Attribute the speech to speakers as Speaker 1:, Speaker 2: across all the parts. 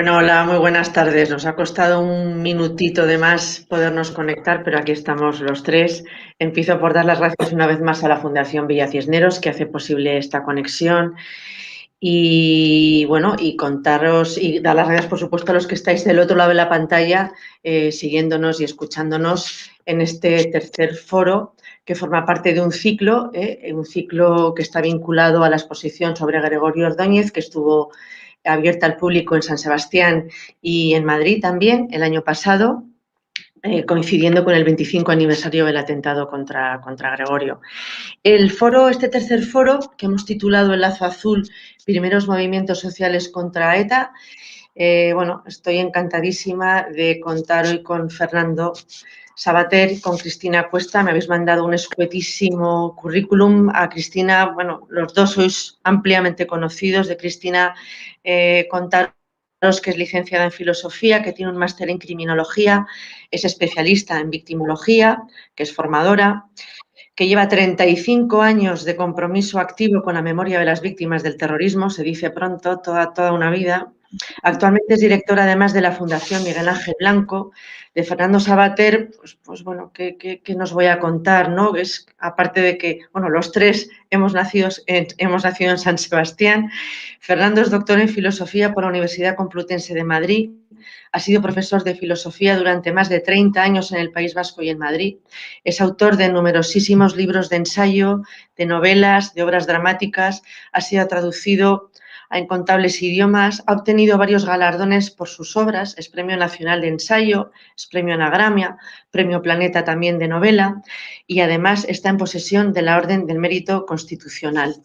Speaker 1: Bueno, hola, muy buenas tardes. Nos ha costado un minutito de más podernos conectar, pero aquí estamos los tres. Empiezo por dar las gracias una vez más a la Fundación Villa Cisneros, que hace posible esta conexión. Y bueno, y contaros y dar las gracias, por supuesto, a los que estáis del otro lado de la pantalla, siguiéndonos y escuchándonos en este tercer foro, que forma parte de un ciclo que está vinculado a la exposición sobre Gregorio Ordóñez, que estuvo abierta al público en San Sebastián y en Madrid también el año pasado, coincidiendo con el 25 aniversario del atentado contra Gregorio. El foro, este tercer foro, que hemos titulado El lazo azul, primeros movimientos sociales contra ETA, bueno, estoy encantadísima de contar hoy con Fernando Savater, con Cristina Cuesta. Me habéis mandado un escuetísimo currículum. A Cristina, bueno, los dos sois ampliamente conocidos. De Cristina, contaros que es licenciada en Filosofía, que tiene un máster en Criminología, es especialista en Victimología, que es formadora, que lleva 35 años de compromiso activo con la memoria de las víctimas del terrorismo, se dice pronto, toda una vida. Actualmente es directora, además, de la Fundación Miguel Ángel Blanco. De Fernando Savater, pues bueno, ¿qué nos voy a contar, ¿no? Es, aparte de que, bueno, los tres hemos nacido en San Sebastián. Fernando es doctor en Filosofía por la Universidad Complutense de Madrid. Ha sido profesor de Filosofía durante más de 30 años en el País Vasco y en Madrid. Es autor de numerosísimos libros de ensayo, de novelas, de obras dramáticas. Ha sido traducido a incontables idiomas, ha obtenido varios galardones por sus obras, es Premio Nacional de Ensayo, es Premio Anagrama, Premio Planeta también de novela, y además está en posesión de la Orden del Mérito Constitucional.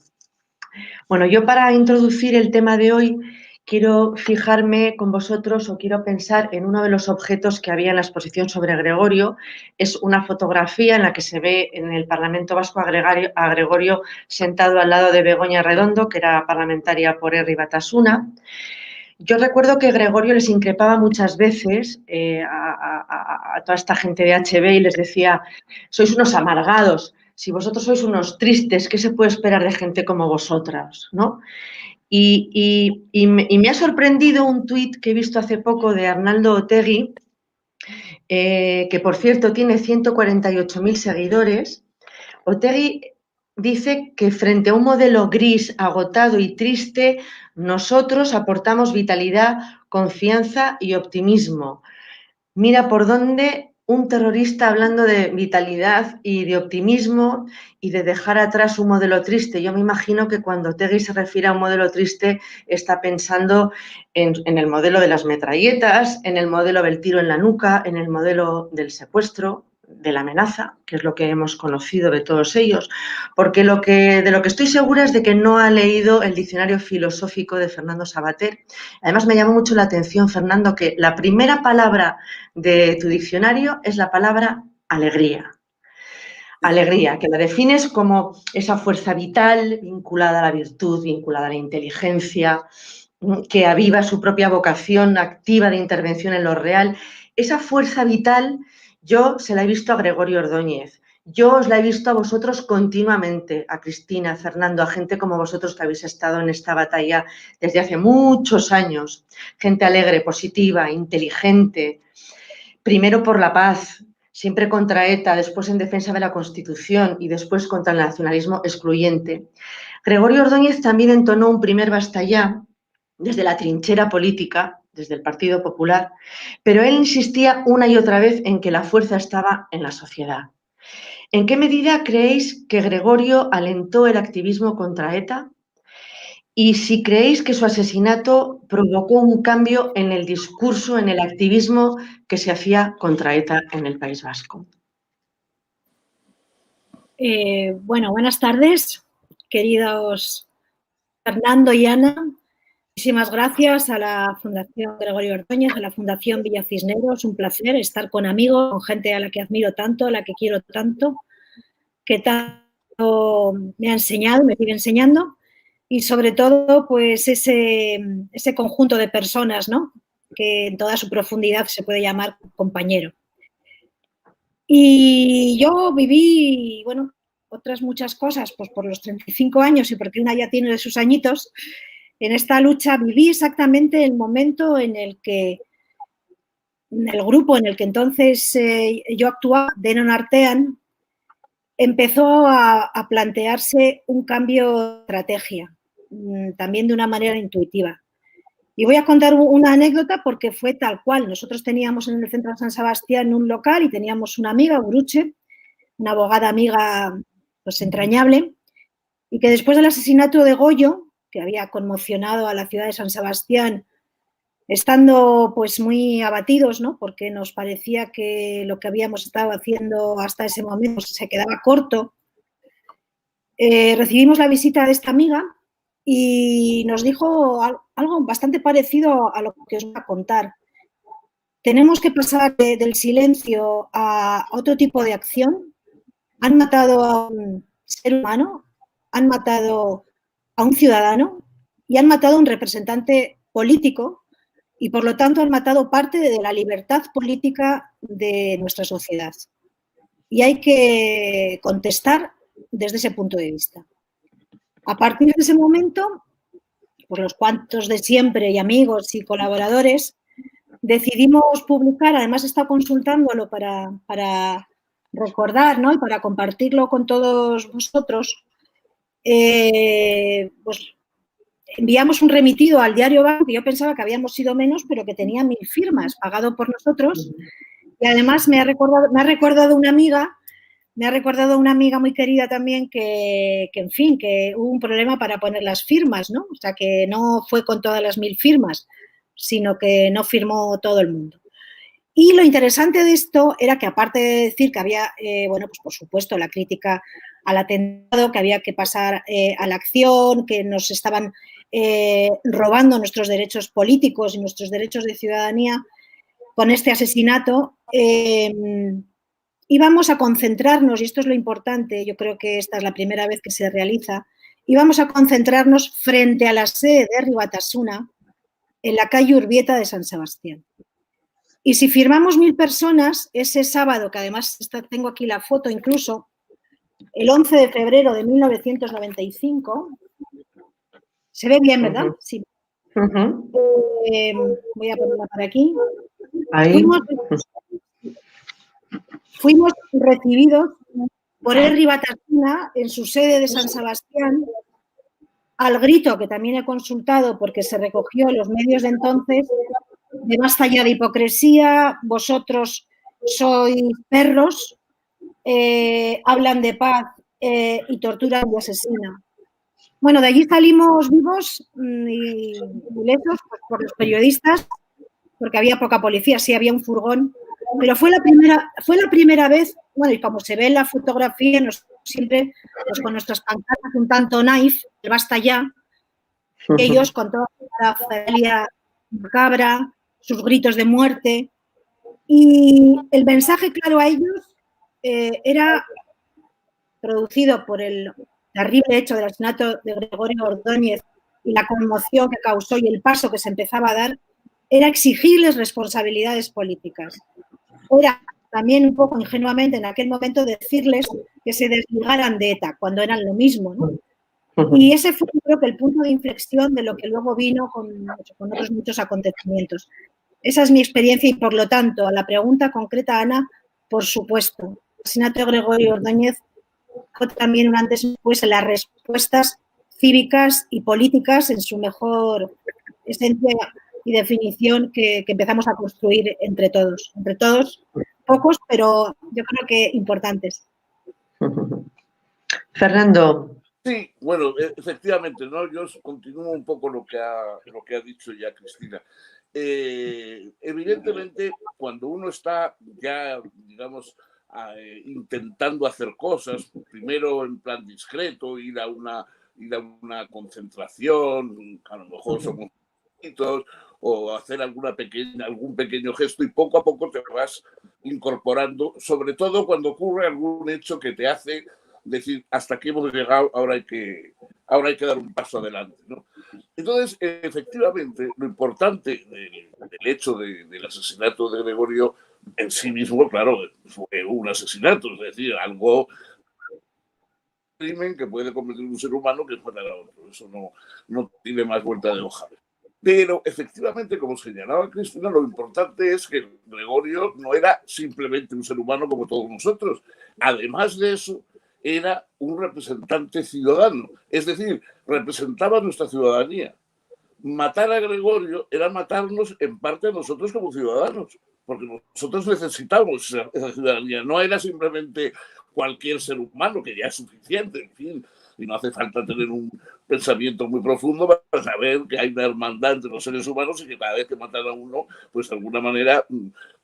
Speaker 1: Bueno, yo para introducir el tema de hoy quiero fijarme con vosotros o quiero pensar en uno de los objetos que había en la exposición sobre Gregorio. Es una fotografía en la que se ve en el Parlamento Vasco a Gregorio sentado al lado de Begoña Redondo, que era parlamentaria por Herri Batasuna. Yo recuerdo que Gregorio les increpaba muchas veces a toda esta gente de HB y les decía: sois unos amargados, si vosotros sois unos tristes, ¿qué se puede esperar de gente como vosotras, ¿no? Y me ha sorprendido un tuit que he visto hace poco de Arnaldo Otegi, que por cierto tiene 148.000 seguidores. Otegi dice que frente a un modelo gris, agotado y triste, nosotros aportamos vitalidad, confianza y optimismo. Mira por dónde un terrorista hablando de vitalidad y de optimismo y de dejar atrás un modelo triste. Yo me imagino que cuando Otegi se refiere a un modelo triste está pensando en el modelo de las metralletas, en el modelo del tiro en la nuca, en el modelo del secuestro, de la amenaza, que es lo que hemos conocido de todos ellos, porque de lo que estoy segura es de que no ha leído el diccionario filosófico de Fernando Savater. Además, me llamó mucho la atención, Fernando, que la primera palabra de tu diccionario es la palabra alegría. Alegría, que la defines como esa fuerza vital vinculada a la virtud, vinculada a la inteligencia, que aviva su propia vocación activa de intervención en lo real. Esa fuerza vital yo se la he visto a Gregorio Ordóñez. Yo os la he visto a vosotros continuamente, a Cristina, a Fernando, a gente como vosotros que habéis estado en esta batalla desde hace muchos años. Gente alegre, positiva, inteligente, primero por la paz, siempre contra ETA, después en defensa de la Constitución y después contra el nacionalismo excluyente. Gregorio Ordóñez también entonó un primer basta ya desde la trinchera política, desde el Partido Popular, pero él insistía una y otra vez en que la fuerza estaba en la sociedad. ¿En qué medida creéis que Gregorio alentó el activismo contra ETA? Y si creéis que su asesinato provocó un cambio en el discurso, en el activismo que se hacía contra ETA en el País Vasco.
Speaker 2: Bueno, buenas tardes, queridos Fernando y Ana. Muchísimas gracias a la Fundación Gregorio Ordóñez, a la Fundación Villa Cisneros. Un placer estar con amigos, con gente a la que admiro tanto, a la que quiero tanto, que tanto me ha enseñado, me sigue enseñando. Y sobre todo, pues ese conjunto de personas, ¿no?, que en toda su profundidad se puede llamar compañero. Y yo viví, bueno, otras muchas cosas, pues por los 35 años y porque una ya tiene sus añitos, en esta lucha viví exactamente el momento en el que el grupo en el que entonces yo actuaba, Denon Artean, empezó a plantearse un cambio de estrategia, también de una manera intuitiva. Y voy a contar una anécdota porque fue tal cual. Nosotros teníamos en el centro de San Sebastián un local y teníamos una amiga, Guruche, una abogada amiga pues entrañable, y que después del asesinato de Goyo, que había conmocionado a la ciudad de San Sebastián, estando pues muy abatidos, ¿no? Porque nos parecía que lo que habíamos estado haciendo hasta ese momento se quedaba corto, recibimos la visita de esta amiga y nos dijo algo bastante parecido a lo que os voy a contar. Tenemos que pasar del silencio a otro tipo de acción. Han matado a un ser humano, han matado a un ciudadano y han matado a un representante político y, por lo tanto, han matado parte de la libertad política de nuestra sociedad. Y hay que contestar desde ese punto de vista. A partir de ese momento, pues los cuantos de siempre y amigos y colaboradores, decidimos publicar, además he estado consultándolo para recordar, ¿no? Y para compartirlo con todos vosotros, pues enviamos un remitido al diario Banco, que yo pensaba que habíamos sido menos, pero que tenía 1000 firmas, pagado por nosotros, y además me ha recordado una amiga muy querida también que, en fin, que hubo un problema para poner las firmas, ¿no? O sea, que no fue con todas las 1000 firmas, sino que no firmó todo el mundo. Y lo interesante de esto era que, aparte de decir que había, bueno, pues por supuesto, la crítica al atentado, que había que pasar a la acción, que nos estaban robando nuestros derechos políticos y nuestros derechos de ciudadanía con este asesinato, íbamos a concentrarnos, y esto es lo importante, yo creo que esta es la primera vez que se realiza, íbamos a concentrarnos frente a la sede de Herri Batasuna, en la calle Urbieta de San Sebastián. Y si firmamos 1000 personas, ese sábado, que además tengo aquí la foto incluso, el 11 de febrero de 1995, se ve bien, ¿verdad? Sí. Voy a ponerla por aquí.
Speaker 1: Ahí.
Speaker 2: Fuimos recibidos por Herri Batasuna en su sede de San Sebastián, al grito que también he consultado porque se recogió en los medios de entonces, de basta ya de hipocresía, vosotros sois perros, hablan de paz y torturan y asesinan. Bueno, de allí salimos vivos y ilesos pues, por los periodistas, porque había poca policía, sí había un furgón, pero fue la primera vez, bueno, y como se ve en la fotografía, siempre pues, con nuestras pancartas un tanto naif, el basta ya, ellos con toda la familia macabra, sus gritos de muerte, y el mensaje claro a ellos era producido por el terrible hecho del asesinato de Gregorio Ordóñez y la conmoción que causó y el paso que se empezaba a dar, era exigirles responsabilidades políticas. Era también un poco ingenuamente en aquel momento decirles que se desligaran de ETA, cuando eran lo mismo, ¿no? Y ese fue, creo que, el punto de inflexión de lo que luego vino con otros muchos acontecimientos. Esa es mi experiencia y, por lo tanto, a la pregunta concreta, Ana, por supuesto, el asesinato de Gregorio Ordóñez fue también un antes y después en las respuestas cívicas y políticas en su mejor esencia y definición que empezamos a construir entre todos, pocos, pero yo creo que importantes.
Speaker 1: Fernando.
Speaker 3: Sí, bueno, efectivamente, ¿no? Yo continúo un poco lo que ha dicho ya Cristina. Evidentemente, cuando uno está ya, digamos, intentando hacer cosas, primero en plan discreto, ir a una concentración, a lo mejor somos poquitos, o hacer algún pequeño gesto, y poco a poco te vas incorporando, sobre todo cuando ocurre algún hecho que te hace decir, hasta aquí hemos llegado, ahora hay que dar un paso adelante, ¿no? Entonces, efectivamente, lo importante del hecho del asesinato de Gregorio en sí mismo, claro, fue un asesinato, es decir, algo crimen que puede cometer un ser humano que matar a otro. Eso no tiene más vuelta de hoja. Pero efectivamente, como señalaba Cristina, lo importante es que Gregorio no era simplemente un ser humano como todos nosotros. Además de eso, era un representante ciudadano. Es decir, representaba a nuestra ciudadanía. Matar a Gregorio era matarnos en parte a nosotros como ciudadanos, porque nosotros necesitamos esa ciudadanía. No era simplemente cualquier ser humano, que ya es suficiente, en fin, y no hace falta tener un pensamiento muy profundo para saber que hay una hermandad entre los seres humanos y que cada vez que matan a uno, pues de alguna manera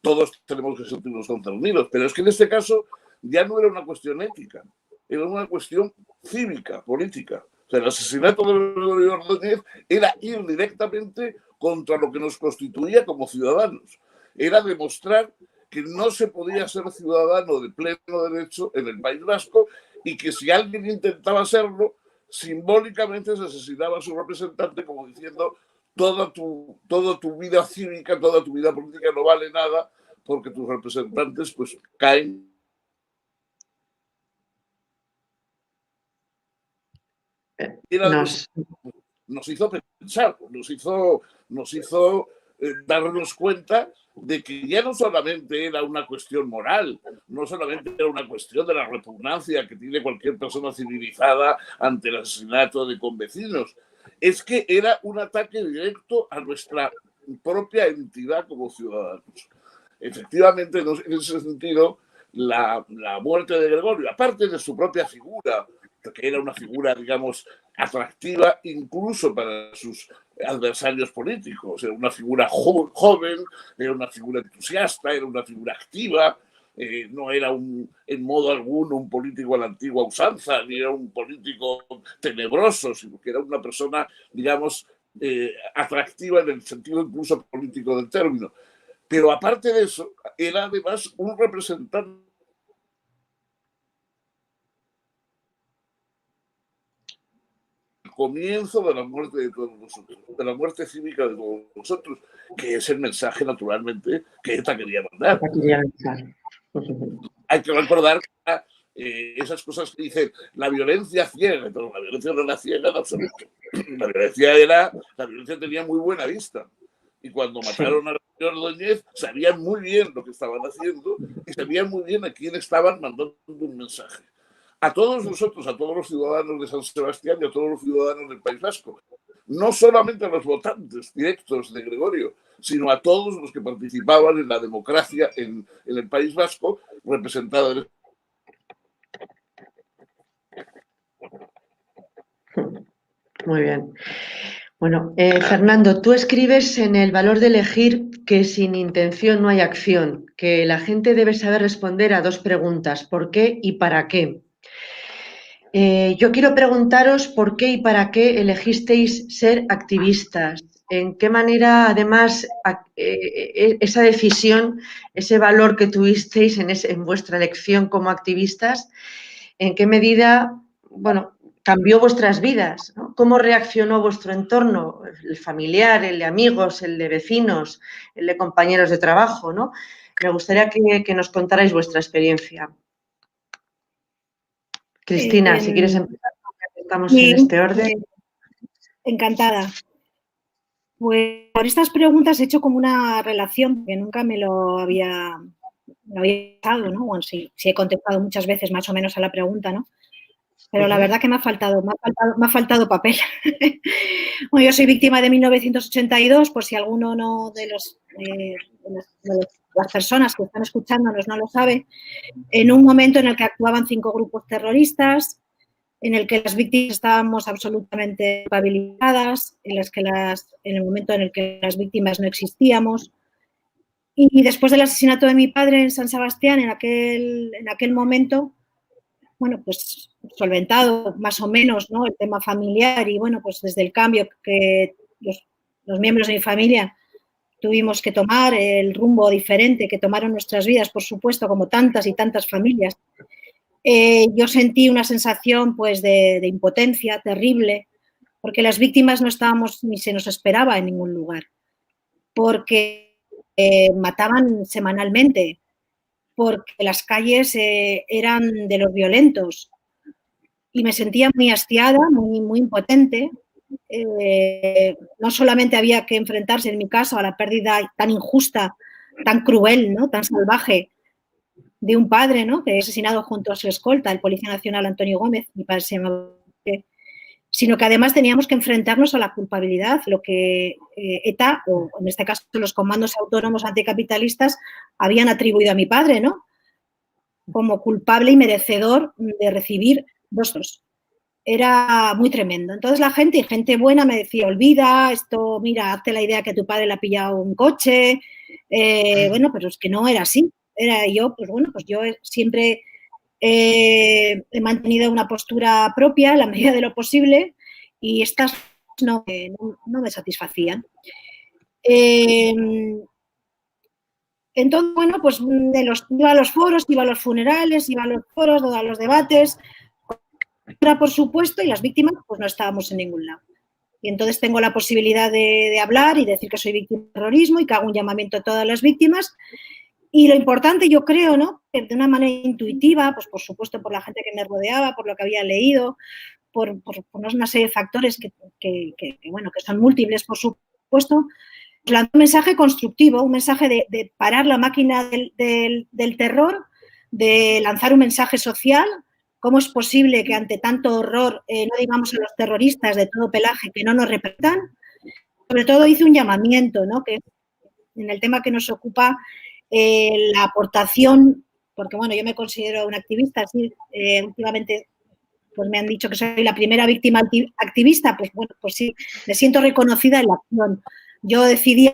Speaker 3: todos tenemos que sentirnos concernidos. Pero es que en este caso ya no era una cuestión ética, era una cuestión cívica, política. O sea, el asesinato de Gregorio Ordóñez era ir directamente contra lo que nos constituía como ciudadanos. Era demostrar que no se podía ser ciudadano de pleno derecho en el País Vasco y que si alguien intentaba serlo, simbólicamente se asesinaba a su representante, como diciendo toda tu vida cívica, toda tu vida política no vale nada porque tus representantes pues caen. Nos hizo pensar, nos hizo darnos cuenta de que ya no solamente era una cuestión moral, no solamente era una cuestión de la repugnancia que tiene cualquier persona civilizada ante el asesinato de convecinos, es que era un ataque directo a nuestra propia entidad como ciudadanos. Efectivamente, en ese sentido, la muerte de Gregorio, aparte de su propia figura, que era una figura, digamos, atractiva incluso para sus adversarios políticos. Era una figura joven, era una figura entusiasta, era una figura activa, no era en modo alguno un político a la antigua usanza, ni era un político tenebroso, sino que era una persona, digamos, atractiva en el sentido incluso político del término. Pero aparte de eso, era además un representante comienzo de la muerte de todos nosotros, de la muerte cívica de todos nosotros, que es el mensaje, naturalmente, que ETA quería mandar. Hay que recordar que esas cosas que dicen la violencia ciega, pero la violencia no era ciega en absoluto. La violencia tenía muy buena vista. Y cuando mataron a Ordóñez, sabían muy bien lo que estaban haciendo y sabían muy bien a quién estaban mandando un mensaje. A todos nosotros, a todos los ciudadanos de San Sebastián y a todos los ciudadanos del País Vasco. No solamente a los votantes directos de Gregorio, sino a todos los que participaban en la democracia en el País Vasco, representada en...
Speaker 1: Muy bien. Bueno, Fernando, tú escribes en El valor de elegir que sin intención no hay acción, que la gente debe saber responder a dos preguntas, ¿por qué y para qué? Yo quiero preguntaros por qué y para qué elegisteis ser activistas. ¿En qué manera, además, esa decisión, ese valor que tuvisteis en vuestra elección como activistas, en qué medida, bueno, cambió vuestras vidas, ¿no? ¿Cómo reaccionó vuestro entorno, el familiar, el de amigos, el de vecinos, el de compañeros de trabajo, ¿no? Me gustaría que nos contarais vuestra experiencia. Cristina, si quieres empezar, estamos en este orden.
Speaker 2: Encantada. Pues por estas preguntas he hecho como una relación que nunca me lo había pensado, ¿no? Bueno, sí he contestado muchas veces más o menos a la pregunta, ¿no? Pero la verdad que me ha faltado papel. Bueno, yo soy víctima de 1982, por si alguno de las personas que están escuchándonos no lo sabe, en un momento en el que actuaban 5 grupos terroristas, en el que las víctimas estábamos absolutamente culpabilizadas, en el momento en el que las víctimas no existíamos. Y después del asesinato de mi padre en San Sebastián, en aquel momento, bueno, pues solventado más o menos, ¿no?, el tema familiar y, bueno, pues desde el cambio que los miembros de mi familia tuvimos que tomar, el rumbo diferente que tomaron nuestras vidas, por supuesto, como tantas y tantas familias, yo sentí una sensación, pues, de impotencia terrible, porque las víctimas no estábamos ni se nos esperaba en ningún lugar, porque mataban semanalmente, porque las calles eran de los violentos, y me sentía muy hastiada, muy impotente. No solamente había que enfrentarse, en mi caso, a la pérdida tan injusta, tan cruel, ¿no?, tan salvaje de un padre, ¿no?, que he asesinado junto a su escolta, el Policía Nacional Antonio Gómez, mi padre se llamaba, sino que además teníamos que enfrentarnos a la culpabilidad, lo que ETA, o en este caso los comandos autónomos anticapitalistas, habían atribuido a mi padre, ¿no?, como culpable y merecedor de recibir dos. Era muy tremendo. Entonces la gente, y gente buena, me decía, olvida esto, mira, hazte la idea que tu padre le ha pillado un coche. Bueno, pero es que no era así. Era yo, pues bueno, pues yo siempre he mantenido una postura propia en la medida de lo posible y estas no me satisfacían. Entonces, bueno, pues iba a los foros, iba a los funerales, iba a los foros, a los debates, por supuesto, y las víctimas, pues no estábamos en ningún lado. Y entonces tengo la posibilidad de hablar y decir que soy víctima de terrorismo y que hago un llamamiento a todas las víctimas. Y lo importante, yo creo, ¿no?, que de una manera intuitiva, pues por supuesto por la gente que me rodeaba, por lo que había leído, por una serie de factores que son múltiples, por supuesto, lanzó un mensaje constructivo, un mensaje de parar la máquina del terror, de lanzar un mensaje social. ¿Cómo es posible que ante tanto horror no digamos a los terroristas de todo pelaje que no nos representan? Sobre todo hice un llamamiento, ¿no?, que en el tema que nos ocupa, la aportación, porque bueno, yo me considero una activista, sí, últimamente pues me han dicho que soy la primera víctima activista, pues bueno, pues sí, me siento reconocida en la acción. Yo decidí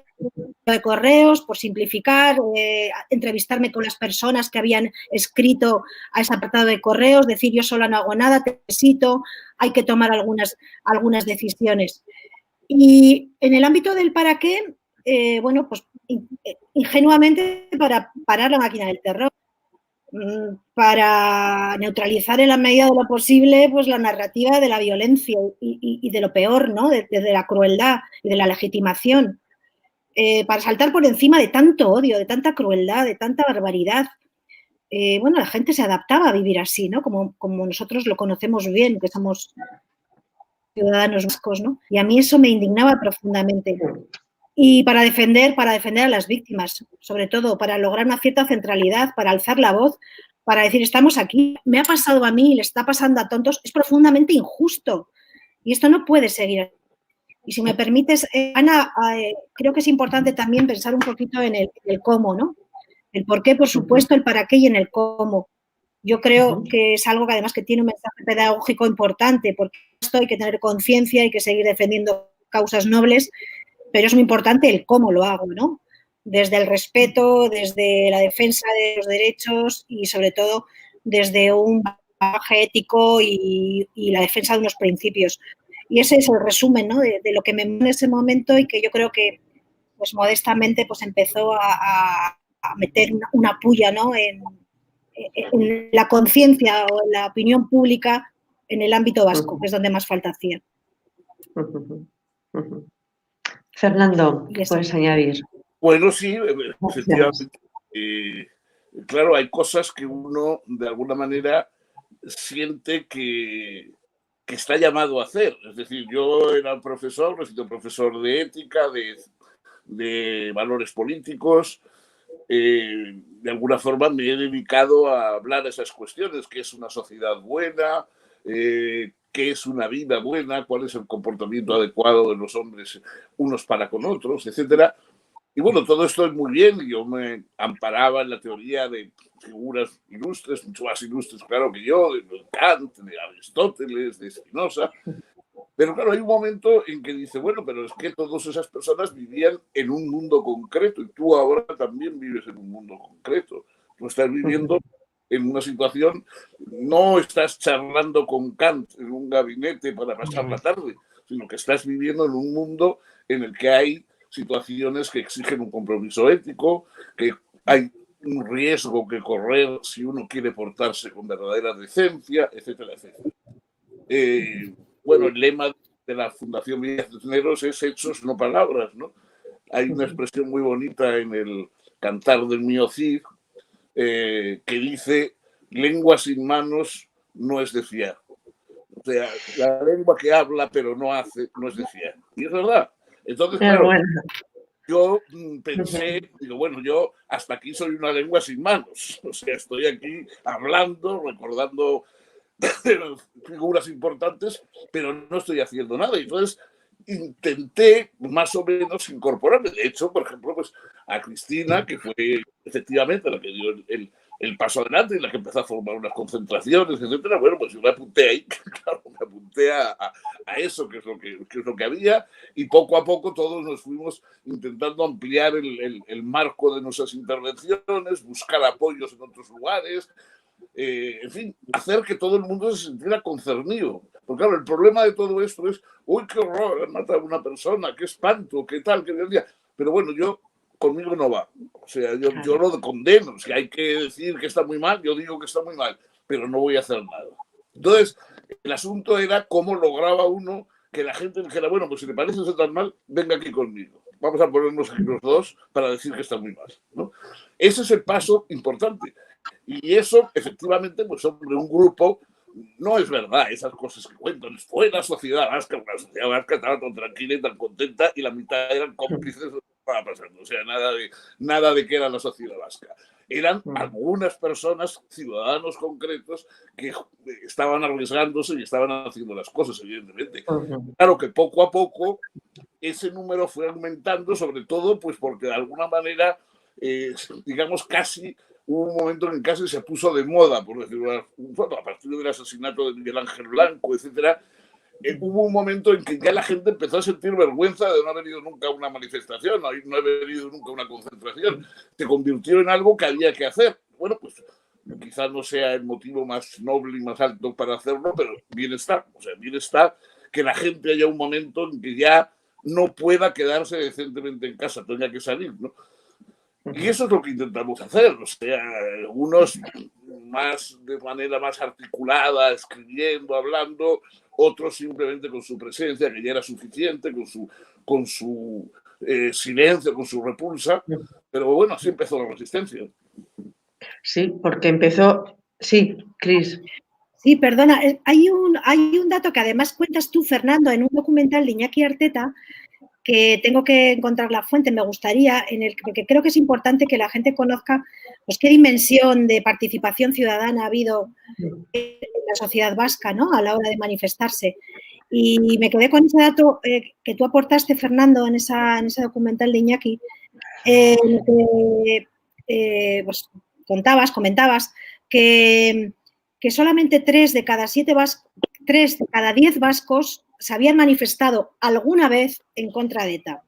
Speaker 2: de correos, por simplificar, entrevistarme con las personas que habían escrito a ese apartado de correos, decir yo sola no hago nada, te necesito, hay que tomar algunas decisiones. Y en el ámbito del para qué, bueno, pues ingenuamente para parar la máquina del terror, para neutralizar en la medida de lo posible pues la narrativa de la violencia y de lo peor, ¿no?, de la crueldad y de la legitimación. Para saltar por encima de tanto odio, de tanta crueldad, de tanta barbaridad. Bueno, la gente se adaptaba a vivir así, ¿no?, como nosotros lo conocemos bien, que somos ciudadanos vascos, ¿no? Y a mí eso me indignaba profundamente. Y para defender a las víctimas, sobre todo, para lograr una cierta centralidad, para alzar la voz, para decir, estamos aquí, me ha pasado a mí, le está pasando a tontos, es profundamente injusto. Y esto no puede seguir así. Y si me permites, Ana, creo que es importante también pensar un poquito en el cómo, ¿no? El por qué, por supuesto, el para qué y en el cómo. Yo creo que es algo que además que tiene un mensaje pedagógico importante, porque esto hay que tener conciencia, hay que seguir defendiendo causas nobles, pero es muy importante el cómo lo hago, ¿no? Desde el respeto, desde la defensa de los derechos y sobre todo desde un bagaje ético y la defensa de unos principios. Y ese es el resumen, ¿no?, de lo que me en ese momento y que yo creo que, pues modestamente, pues empezó a meter una puya, ¿no?, en la conciencia o en la opinión pública en el ámbito vasco, que es donde más falta hacía.
Speaker 1: Fernando, ¿qué puedes añadir?
Speaker 3: Bueno, sí, efectivamente. Claro, hay cosas que uno, de alguna manera, siente que está llamado a hacer. Es decir, yo era profesor, he sido profesor de ética, de valores políticos. De alguna forma me he dedicado a hablar de esas cuestiones, qué es una sociedad buena, qué es una vida buena, cuál es el comportamiento adecuado de los hombres unos para con otros, etcétera. Y bueno, todo esto es muy bien, yo me amparaba en la teoría de figuras ilustres, mucho más ilustres, claro, que yo, de Kant, de Aristóteles, de Spinoza. Pero claro, hay un momento en que dice, bueno, pero es que todas esas personas vivían en un mundo concreto y tú ahora también vives en un mundo concreto. Tú estás viviendo en una situación, no estás charlando con Kant en un gabinete para pasar la tarde, sino que estás viviendo en un mundo en el que hay situaciones que exigen un compromiso ético, que hay un riesgo que correr si uno quiere portarse con verdadera decencia, etcétera, etcétera. Bueno, el lema de la Fundación Villa Cisneros es hechos, no palabras, ¿no? Hay una expresión muy bonita en el Cantar del Mío Cid que dice: lengua sin manos no es de fiar. sea, la lengua que habla pero no hace, no es de fiar. Y es verdad. Entonces,
Speaker 1: Pero
Speaker 3: claro,
Speaker 1: bueno.
Speaker 3: yo pensé, digo, bueno, yo hasta aquí soy una lengua sin manos. O sea, estoy aquí hablando, recordando figuras importantes, pero no estoy haciendo nada. Y entonces intenté más o menos incorporarme. De hecho, por ejemplo, pues a Cristina, que fue efectivamente la que dio el paso adelante y la que empezó a formar unas concentraciones, etcétera. Bueno, pues yo me apunté ahí, claro, me apunté a eso, que es lo que había, y poco a poco todos nos fuimos intentando ampliar el marco de nuestras intervenciones, buscar apoyos en otros lugares, en fin, hacer que todo el mundo se sintiera concernido. Porque claro, el problema de todo esto es, uy, qué horror, han matado a una persona, qué espanto, qué tal, qué día. Pero bueno, conmigo no va. O sea, yo lo condeno. Si hay que decir que está muy mal, yo digo que está muy mal, pero no voy a hacer nada. Entonces, el asunto era cómo lograba uno que la gente dijera, bueno, pues si le parece ser tan mal, venga aquí conmigo. Vamos a ponernos aquí los dos para decir que está muy mal, ¿no? Ese es el paso importante. Y eso, efectivamente, pues hombre, un grupo, no es verdad esas cosas que cuentan. Fue la sociedad vasca estaba tan tranquila y tan contenta y la mitad eran cómplices de lo que estaba pasando. O sea, nada de que era la sociedad vasca. Eran algunas personas, ciudadanos concretos, que estaban arriesgándose y estaban haciendo las cosas, evidentemente. Claro que poco a poco ese número fue aumentando, sobre todo pues porque de alguna manera, digamos, casi hubo un momento en que casi se puso de moda, por decirlo, bueno, a partir del asesinato de Miguel Ángel Blanco, etcétera. Hubo un momento en que ya la gente empezó a sentir vergüenza de no haber ido nunca a una manifestación, no haber ido nunca a una concentración. Se convirtió en algo que había que hacer. Bueno, pues quizás no sea el motivo más noble y más alto para hacerlo, pero bien está. O sea, bien está que la gente haya un momento en que ya no pueda quedarse decentemente en casa, tenga que salir, ¿no? Y eso es lo que intentamos hacer, o sea, unos más de manera más articulada, escribiendo, hablando, otros simplemente con su presencia, que ya era suficiente, con su silencio, con su repulsa, pero bueno, así empezó la resistencia.
Speaker 1: Sí, porque empezó... Sí, Cris.
Speaker 2: Sí, perdona, hay un dato que además cuentas tú, Fernando, en un documental de Iñaki Arteta, que tengo que encontrar la fuente, me gustaría, porque creo que es importante que la gente conozca pues, qué dimensión de participación ciudadana ha habido en la sociedad vasca, ¿no?, a la hora de manifestarse. Y me quedé con ese dato que tú aportaste, Fernando, en ese documental de Iñaki, que pues, comentabas que solamente 3 de cada 10 vascos se habían manifestado alguna vez en contra de ETA.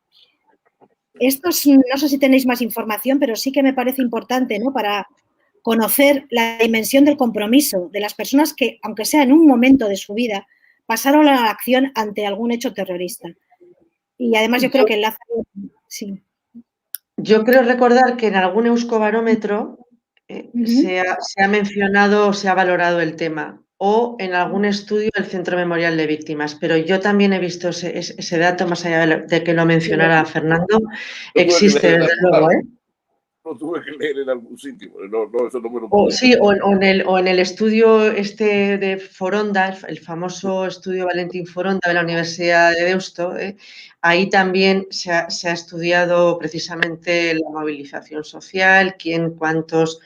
Speaker 2: Esto no sé si tenéis más información, pero sí que me parece importante, ¿no?, para conocer la dimensión del compromiso de las personas que, aunque sea en un momento de su vida, pasaron a la acción ante algún hecho terrorista. Y además yo creo que enlaza... Sí.
Speaker 1: Yo creo recordar que en algún euskobarómetro se ha mencionado o se ha valorado el tema, o en algún estudio del Centro Memorial de Víctimas, pero yo también he visto ese dato, más allá de que lo mencionara Fernando, existe desde luego, ¿eh?
Speaker 3: Lo tuve que leer en algún sitio, no, eso no me lo puedo.
Speaker 1: Sí, o en el estudio este de Foronda, el famoso estudio Valentín Foronda de la Universidad de Deusto, ahí también se ha estudiado precisamente la movilización social, quién, cuántos,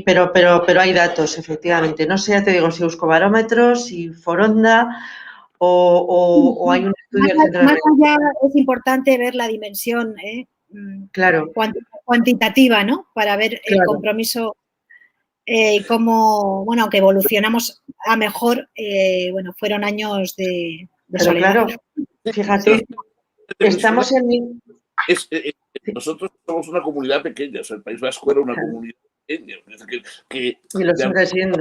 Speaker 1: pero hay datos, efectivamente. No sé, ya te digo, si Euskobarómetros, si Foronda o hay un estudio del Centro de...
Speaker 2: Más allá es importante ver la dimensión,
Speaker 1: claro,
Speaker 2: cuantitativa, ¿no?, para ver el compromiso y cómo, bueno, aunque evolucionamos a mejor, bueno, fueron años de soledad.
Speaker 1: Claro, fíjate, estamos en...
Speaker 3: nosotros somos una comunidad pequeña, o sea, el País Vasco era una comunidad pequeña, que
Speaker 1: y lo sigue siendo.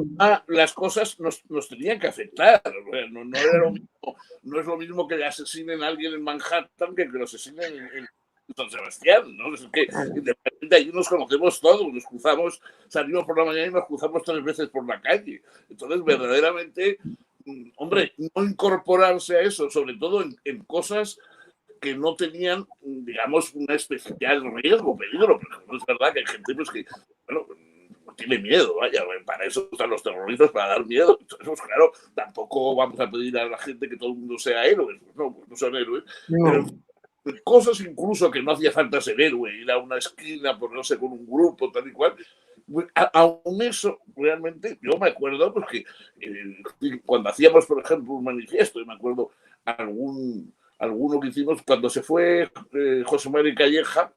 Speaker 3: Las cosas nos tenían que afectar, no es lo mismo que le asesinen a alguien en Manhattan que lo asesinen en San Sebastián, ¿no? Es que de repente allí nos conocemos todos, nos cruzamos, salimos por la mañana y nos cruzamos 3 veces por la calle. Entonces, verdaderamente, hombre, no incorporarse a eso, sobre todo en cosas que no tenían, digamos, un especial riesgo, peligro, porque no es verdad que hay gente pues, que, bueno, tiene miedo, vaya, para eso están los terroristas, para dar miedo. Entonces, claro, tampoco vamos a pedir a la gente que todo el mundo sea héroes, no, pues no son héroes, pero cosas incluso que no hacía falta ser héroe, ir a una esquina, ponerse con un grupo, tal y cual. Aún eso, realmente, yo me acuerdo porque cuando hacíamos, por ejemplo, un manifiesto, y me acuerdo alguno que hicimos cuando se fue José María Calleja,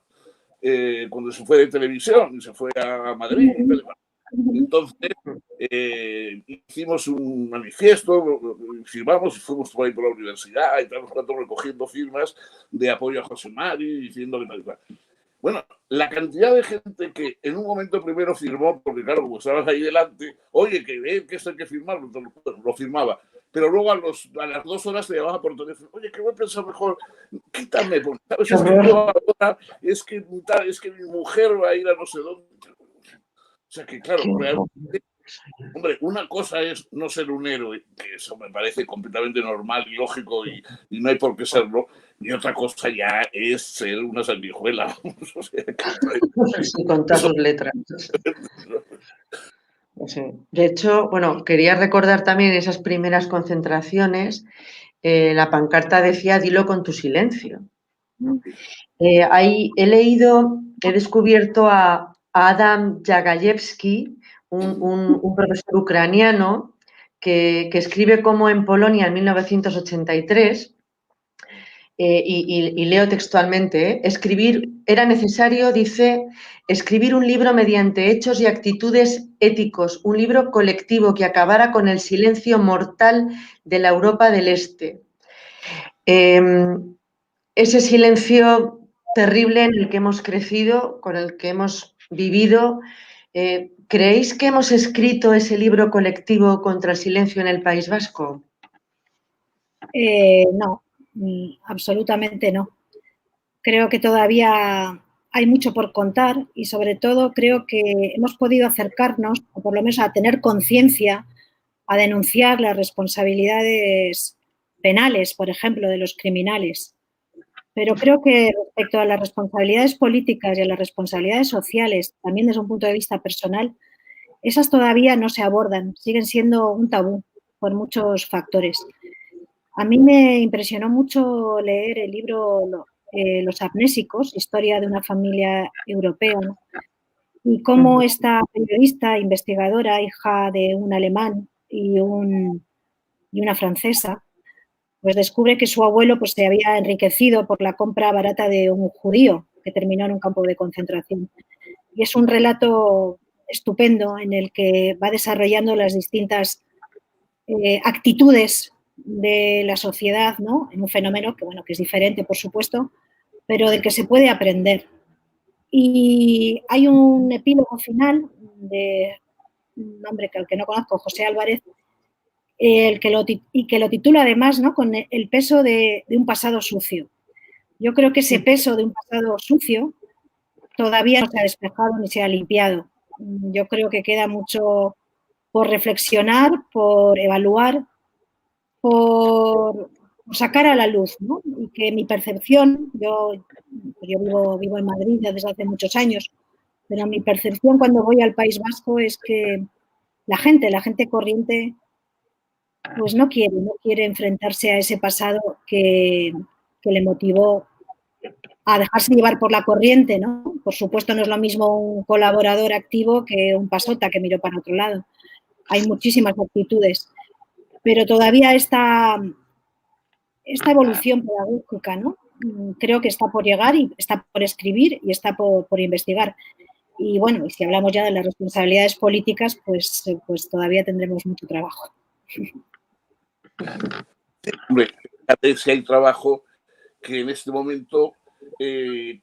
Speaker 3: cuando se fue de televisión y se fue a Madrid. Entonces, hicimos un manifiesto, firmamos y fuimos por ahí por la universidad y tal, recogiendo firmas de apoyo a José Mari, diciendo que tal. Bueno, la cantidad de gente que en un momento primero firmó, porque claro, como estabas ahí delante, oye, que esto hay que firmarlo, lo firmaba. Pero luego a las 2 horas te llamaba por teléfono, oye, que voy a pensar mejor, quítame, porque sabes, es que yo ahora, es que mi mujer va a ir a no sé dónde. O sea que claro, realmente, hombre, una cosa es no ser un héroe, que eso me parece completamente normal y lógico y no hay por qué serlo, y otra cosa ya es ser una sanguijuela. O sea,
Speaker 1: sí, con todas sus letras. Sí. De hecho, bueno, quería recordar también esas primeras concentraciones, la pancarta decía, dilo con tu silencio. Ahí he descubierto a Adam Jagajewski, un profesor ucraniano que escribe como en Polonia en 1983, y leo textualmente, era necesario, dice, escribir un libro mediante hechos y actitudes éticos, un libro colectivo que acabara con el silencio mortal de la Europa del Este. Ese silencio terrible en el que hemos crecido, con el que hemos vivido. ¿Creéis que hemos escrito ese libro colectivo contra el silencio en el País Vasco?
Speaker 2: No, absolutamente no. Creo que todavía hay mucho por contar y sobre todo creo que hemos podido acercarnos, o por lo menos a tener conciencia, a denunciar las responsabilidades penales, por ejemplo, de los criminales. Pero creo que respecto a las responsabilidades políticas y a las responsabilidades sociales, también desde un punto de vista personal, esas todavía no se abordan, siguen siendo un tabú por muchos factores. A mí me impresionó mucho leer el libro Los amnésicos, historia de una familia europea, ¿no? Y cómo esta periodista, investigadora, hija de un alemán y una francesa, pues descubre que su abuelo pues, se había enriquecido por la compra barata de un judío que terminó en un campo de concentración. Y es un relato estupendo en el que va desarrollando las distintas actitudes de la sociedad, ¿no? En un fenómeno que, bueno, que es diferente, por supuesto, pero del que se puede aprender. Y hay un epílogo final de un hombre que al que no conozco, José Álvarez, que lo titula además, ¿no? Con el peso de un pasado sucio. Yo creo que ese peso de un pasado sucio todavía no se ha despejado ni se ha limpiado. Yo creo que queda mucho por reflexionar, por evaluar, por sacar a la luz, ¿no? Y que mi percepción, yo vivo en Madrid desde hace muchos años, pero mi percepción cuando voy al País Vasco es que la gente corriente, pues no quiere enfrentarse a ese pasado que le motivó a dejarse llevar por la corriente, ¿no? Por supuesto no es lo mismo un colaborador activo que un pasota que miró para otro lado. Hay muchísimas actitudes, pero todavía esta evolución pedagógica, ¿no? Creo que está por llegar y está por escribir y está por investigar. Y bueno, y si hablamos ya de las responsabilidades políticas, pues todavía tendremos mucho trabajo.
Speaker 3: Hombre, si hay trabajo que en este momento,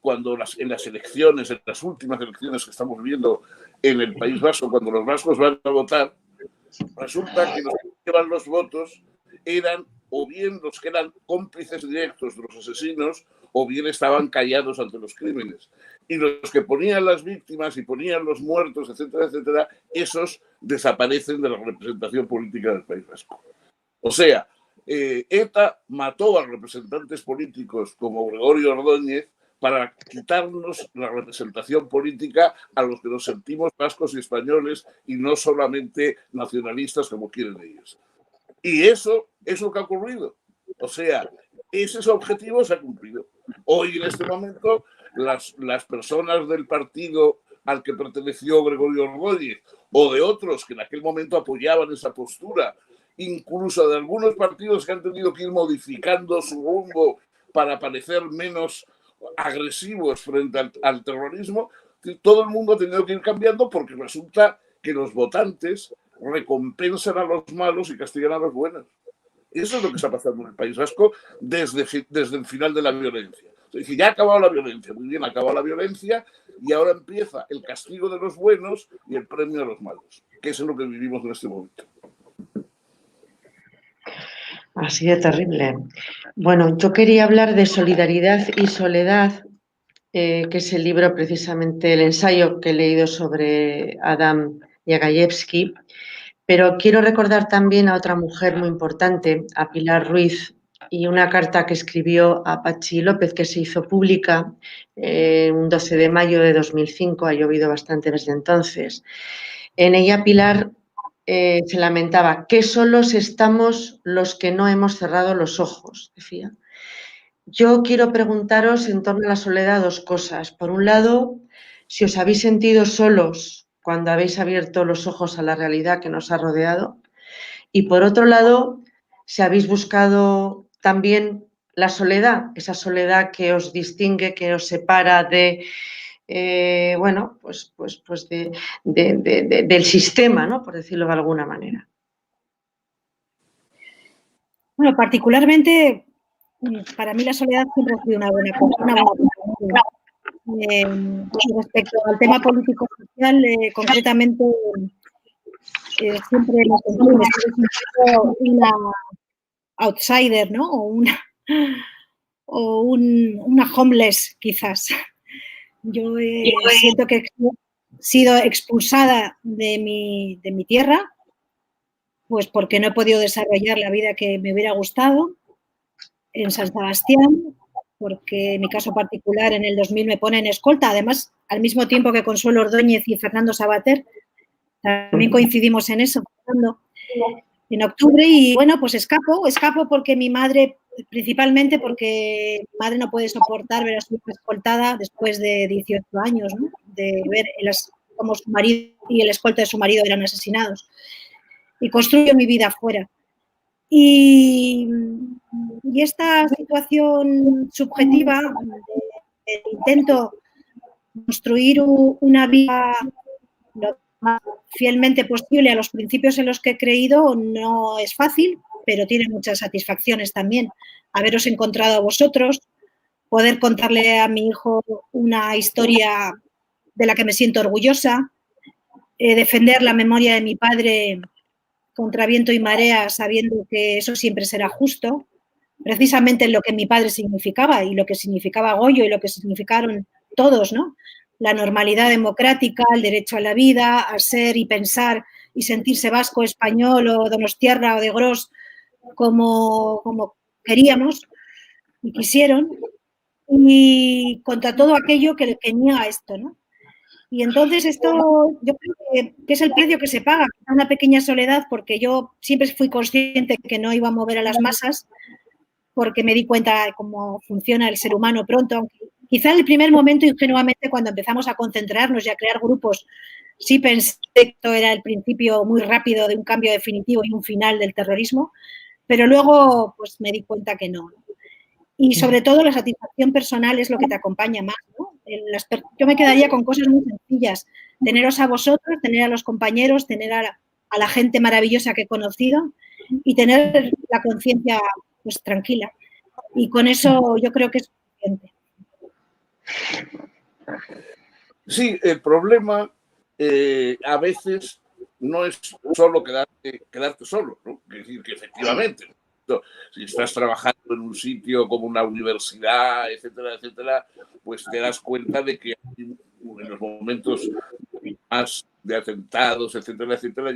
Speaker 3: cuando en las elecciones, en las últimas elecciones que estamos viendo en el País Vasco, cuando los vascos van a votar, resulta que los que llevan los votos eran o bien los que eran cómplices directos de los asesinos o bien estaban callados ante los crímenes. Y los que ponían las víctimas y ponían los muertos, etcétera, etcétera, esos desaparecen de la representación política del País Vasco. O sea, ETA mató a representantes políticos como Gregorio Ordóñez para quitarnos la representación política a los que nos sentimos vascos y españoles y no solamente nacionalistas como quieren ellos. Y eso es lo que ha ocurrido. O sea, ese objetivo se ha cumplido. Hoy, en este momento, las personas del partido al que perteneció Gregorio Ordóñez o de otros que en aquel momento apoyaban esa postura, incluso de algunos partidos que han tenido que ir modificando su rumbo para parecer menos agresivos frente al terrorismo, todo el mundo ha tenido que ir cambiando porque resulta que los votantes recompensan a los malos y castigan a los buenos. Eso es lo que está pasando en el País Vasco desde el final de la violencia. Es decir, ya ha acabado la violencia, muy bien, ha acabado la violencia y ahora empieza el castigo de los buenos y el premio a los malos, que es lo que vivimos en este momento.
Speaker 1: Así de terrible. Bueno, yo quería hablar de Solidaridad y Soledad, que es el libro, precisamente el ensayo que he leído sobre Adam Yagayevsky, pero quiero recordar también a otra mujer muy importante, a Pilar Ruiz, y una carta que escribió a Pachi López, que se hizo pública un 12 de mayo de 2005, ha llovido bastante desde entonces. En ella Pilar se lamentaba, qué solos estamos los que no hemos cerrado los ojos, decía. Yo quiero preguntaros en torno a la soledad dos cosas. Por un lado, si os habéis sentido solos cuando habéis abierto los ojos a la realidad que nos ha rodeado. Y por otro lado, si habéis buscado también la soledad, esa soledad que os distingue, que os separa de, del sistema, ¿no? Por decirlo de alguna manera.
Speaker 2: Bueno, particularmente, para mí la soledad siempre ha sido una buena cosa. Respecto al tema político-social, concretamente, siempre me sentido una outsider, ¿no? O una homeless, quizás. Yo siento que he sido expulsada de mi tierra, pues porque no he podido desarrollar la vida que me hubiera gustado en San Sebastián, porque en mi caso particular en el 2000 me ponen escolta, además al mismo tiempo que Consuelo Ordóñez y Fernando Savater, también coincidimos en eso, en octubre, y bueno, pues escapo porque mi madre, principalmente porque mi madre no puede soportar ver a su hija escoltada después de 18 años, ¿no? De ver cómo su marido y el escolta de su marido eran asesinados. Y construyo mi vida afuera. Y esta situación subjetiva, intento construir una vida lo más fielmente posible a los principios en los que he creído, no es fácil, pero tiene muchas satisfacciones también. Haberos encontrado a vosotros, poder contarle a mi hijo una historia de la que me siento orgullosa, defender la memoria de mi padre contra viento y marea, sabiendo que eso siempre será justo, precisamente lo que mi padre significaba y lo que significaba Goyo y lo que significaron todos, ¿no? La normalidad democrática, el derecho a la vida, a ser y pensar y sentirse vasco, español o donostiarra o de Gros como queríamos y quisieron, y contra todo aquello que niega esto, ¿no? Y entonces esto yo creo que es el precio que se paga, una pequeña soledad, porque yo siempre fui consciente que no iba a mover a las masas, porque me di cuenta de cómo funciona el ser humano pronto, aunque quizá en el primer momento, ingenuamente, cuando empezamos a concentrarnos y a crear grupos, sí pensé que esto era el principio muy rápido de un cambio definitivo y un final del terrorismo, pero luego pues me di cuenta que no. Y sobre todo la satisfacción personal es lo que te acompaña más, ¿no? Yo me quedaría con cosas muy sencillas, teneros a vosotros, tener a los compañeros, tener a la gente maravillosa que he conocido y tener la conciencia pues tranquila. Y con eso yo creo que es suficiente.
Speaker 3: Sí, el problema a veces no es solo quedarte solo, ¿no? Es decir, que efectivamente, si estás trabajando en un sitio como una universidad, etcétera, etcétera, pues te das cuenta de que en los momentos más de atentados, etcétera, etcétera,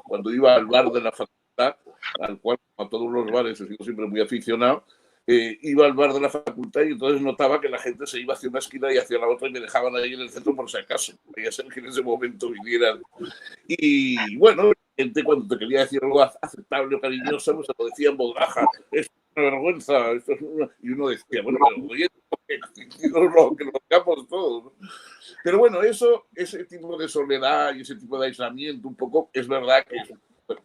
Speaker 3: cuando iba al bar de la facultad, al cual a todos los bares he sido siempre muy aficionado, iba al bar de la facultad y entonces notaba que la gente se iba hacia una esquina y hacia la otra y me dejaban ahí en el centro por si acaso. Podía ser que en ese momento vinieran. Y bueno, la gente cuando te quería decir algo aceptable o cariñoso, pues se lo decía en voz baja. Es una vergüenza. Esto es una... Y uno decía, bueno, pero oye, que lo hagamos todos, ¿no? Pero bueno, ese tipo de soledad y ese tipo de aislamiento, un poco, es verdad que bueno,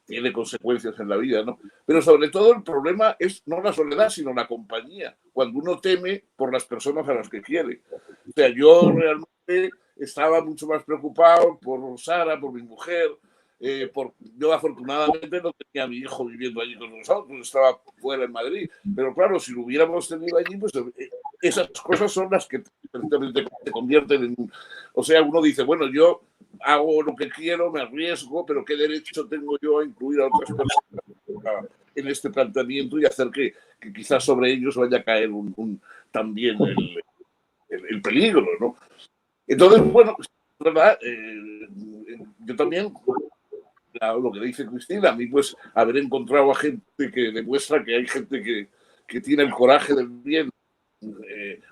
Speaker 3: tiene consecuencias en la vida, ¿no? Pero sobre todo el problema es no la soledad, sino la compañía, cuando uno teme por las personas a las que quiere. O sea, yo realmente estaba mucho más preocupado por Sara, por mi mujer. Yo afortunadamente no tenía a mi hijo viviendo allí con nosotros, estaba fuera en Madrid, pero claro, si lo hubiéramos tenido allí, pues esas cosas son las que te convierten en... O sea, uno dice, bueno, yo hago lo que quiero, me arriesgo, pero ¿qué derecho tengo yo a incluir a otras personas en este planteamiento y hacer que quizás sobre ellos vaya a caer también el peligro, ¿no? Entonces, bueno, ¿verdad? Yo también, lo que dice Cristina, a mí pues haber encontrado a gente que demuestra que hay gente que tiene el coraje del bien,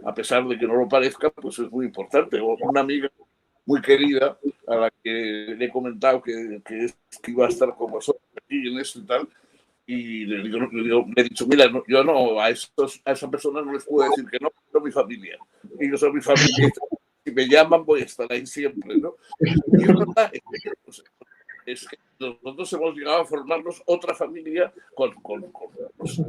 Speaker 3: a pesar de que no lo parezca, pues es muy importante. Una amiga muy querida a la que le he comentado que iba a estar con vosotros aquí en esto y tal, y le he dicho, mira, no, yo no, a esa persona no les puedo decir que no, son mi familia. Ellos son mi familia. Si me llaman, voy a estar ahí siempre, ¿no? Y es verdad, es que nosotros hemos llegado a formarnos otra familia con los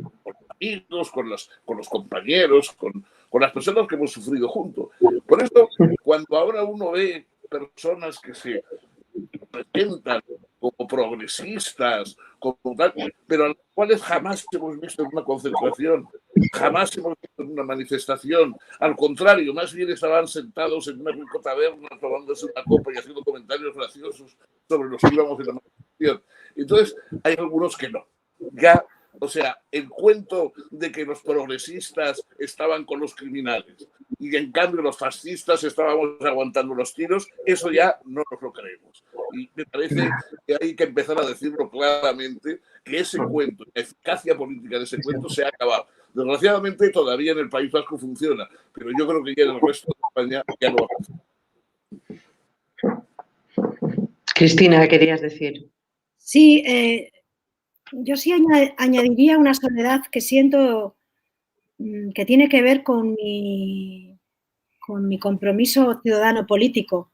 Speaker 3: amigos, con los compañeros, con las personas que hemos sufrido juntos. Por eso, cuando ahora uno ve personas que se presentan como progresistas, como tal, pero a las cuales jamás hemos visto en una concentración, jamás hemos visto en una manifestación. Al contrario, más bien estaban sentados en una taberna tomándose una copa y haciendo comentarios graciosos sobre los que íbamos en la manifestación. Entonces, hay algunos que no. Ya, o sea, el cuento de que los progresistas estaban con los criminales y en cambio los fascistas estábamos aguantando los tiros, eso ya no nos lo creemos. Y me parece que hay que empezar a decirlo claramente, que ese cuento, la eficacia política de ese cuento se ha acabado. Desgraciadamente todavía en el País Vasco funciona, pero yo creo que ya en el resto de España ya no va a funcionar.
Speaker 1: Cristina, ¿qué querías decir?
Speaker 2: Sí, yo sí añadiría una soledad que siento que tiene que ver con mi compromiso ciudadano político.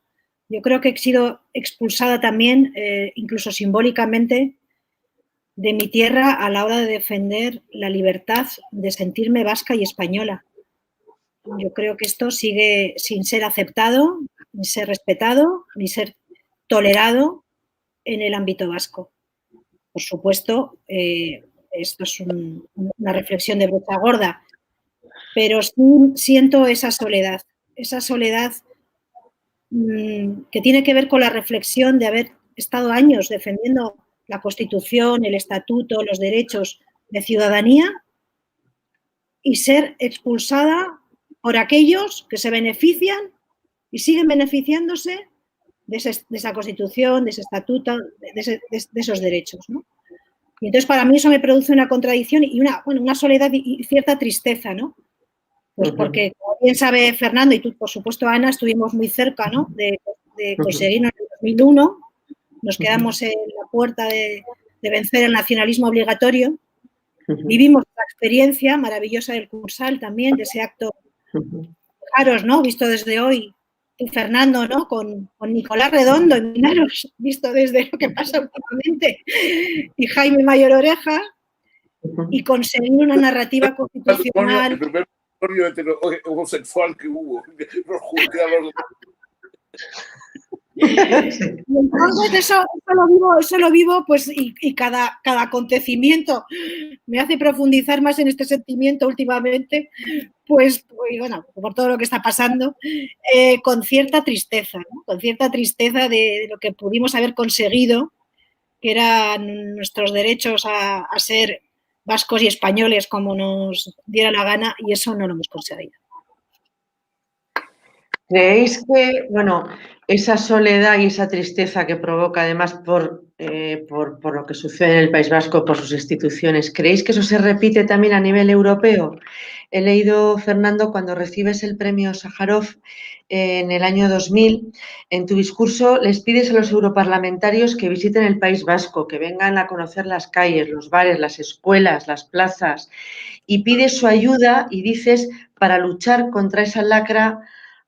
Speaker 2: Yo creo que he sido expulsada también, incluso simbólicamente, de mi tierra a la hora de defender la libertad de sentirme vasca y española. Yo creo que esto sigue sin ser aceptado, ni ser respetado, ni ser tolerado en el ámbito vasco. Por supuesto, esto es una reflexión de brocha gorda, pero sí siento esa soledad que tiene que ver con la reflexión de haber estado años defendiendo la Constitución, el Estatuto, los derechos de ciudadanía y ser expulsada por aquellos que se benefician y siguen beneficiándose de esa Constitución, de ese Estatuto, de esos derechos, ¿no? Y entonces para mí eso me produce una contradicción y una soledad y cierta tristeza, ¿no? Pues porque, como bien sabe Fernando y tú, por supuesto, Ana, estuvimos muy cerca, ¿no? de conseguirnos en el 2001, nos quedamos en la puerta de vencer el nacionalismo obligatorio, vivimos la experiencia maravillosa del Cursal también, de ese acto, fijaros, ¿no? Visto desde hoy, y Fernando, ¿no? Con Nicolás Redondo, imaginaros, visto desde lo que pasa últimamente, y Jaime Mayor Oreja, y conseguir una narrativa constitucional.
Speaker 3: El primer matrimonio homosexual que hubo, nos juntaron.
Speaker 2: Entonces eso lo vivo pues y cada acontecimiento me hace profundizar más en este sentimiento últimamente, pues bueno, por todo lo que está pasando, con cierta tristeza, ¿no? Con cierta tristeza de lo que pudimos haber conseguido, que eran nuestros derechos a ser vascos y españoles como nos diera la gana, y eso no lo hemos conseguido.
Speaker 1: ¿Creéis que, bueno, esa soledad y esa tristeza que provoca además por lo que sucede en el País Vasco, por sus instituciones, ¿creéis que eso se repite también a nivel europeo? He leído, Fernando, cuando recibes el premio Sájarov en el año 2000, en tu discurso les pides a los europarlamentarios que visiten el País Vasco, que vengan a conocer las calles, los bares, las escuelas, las plazas, y pides su ayuda y dices para luchar contra esa lacra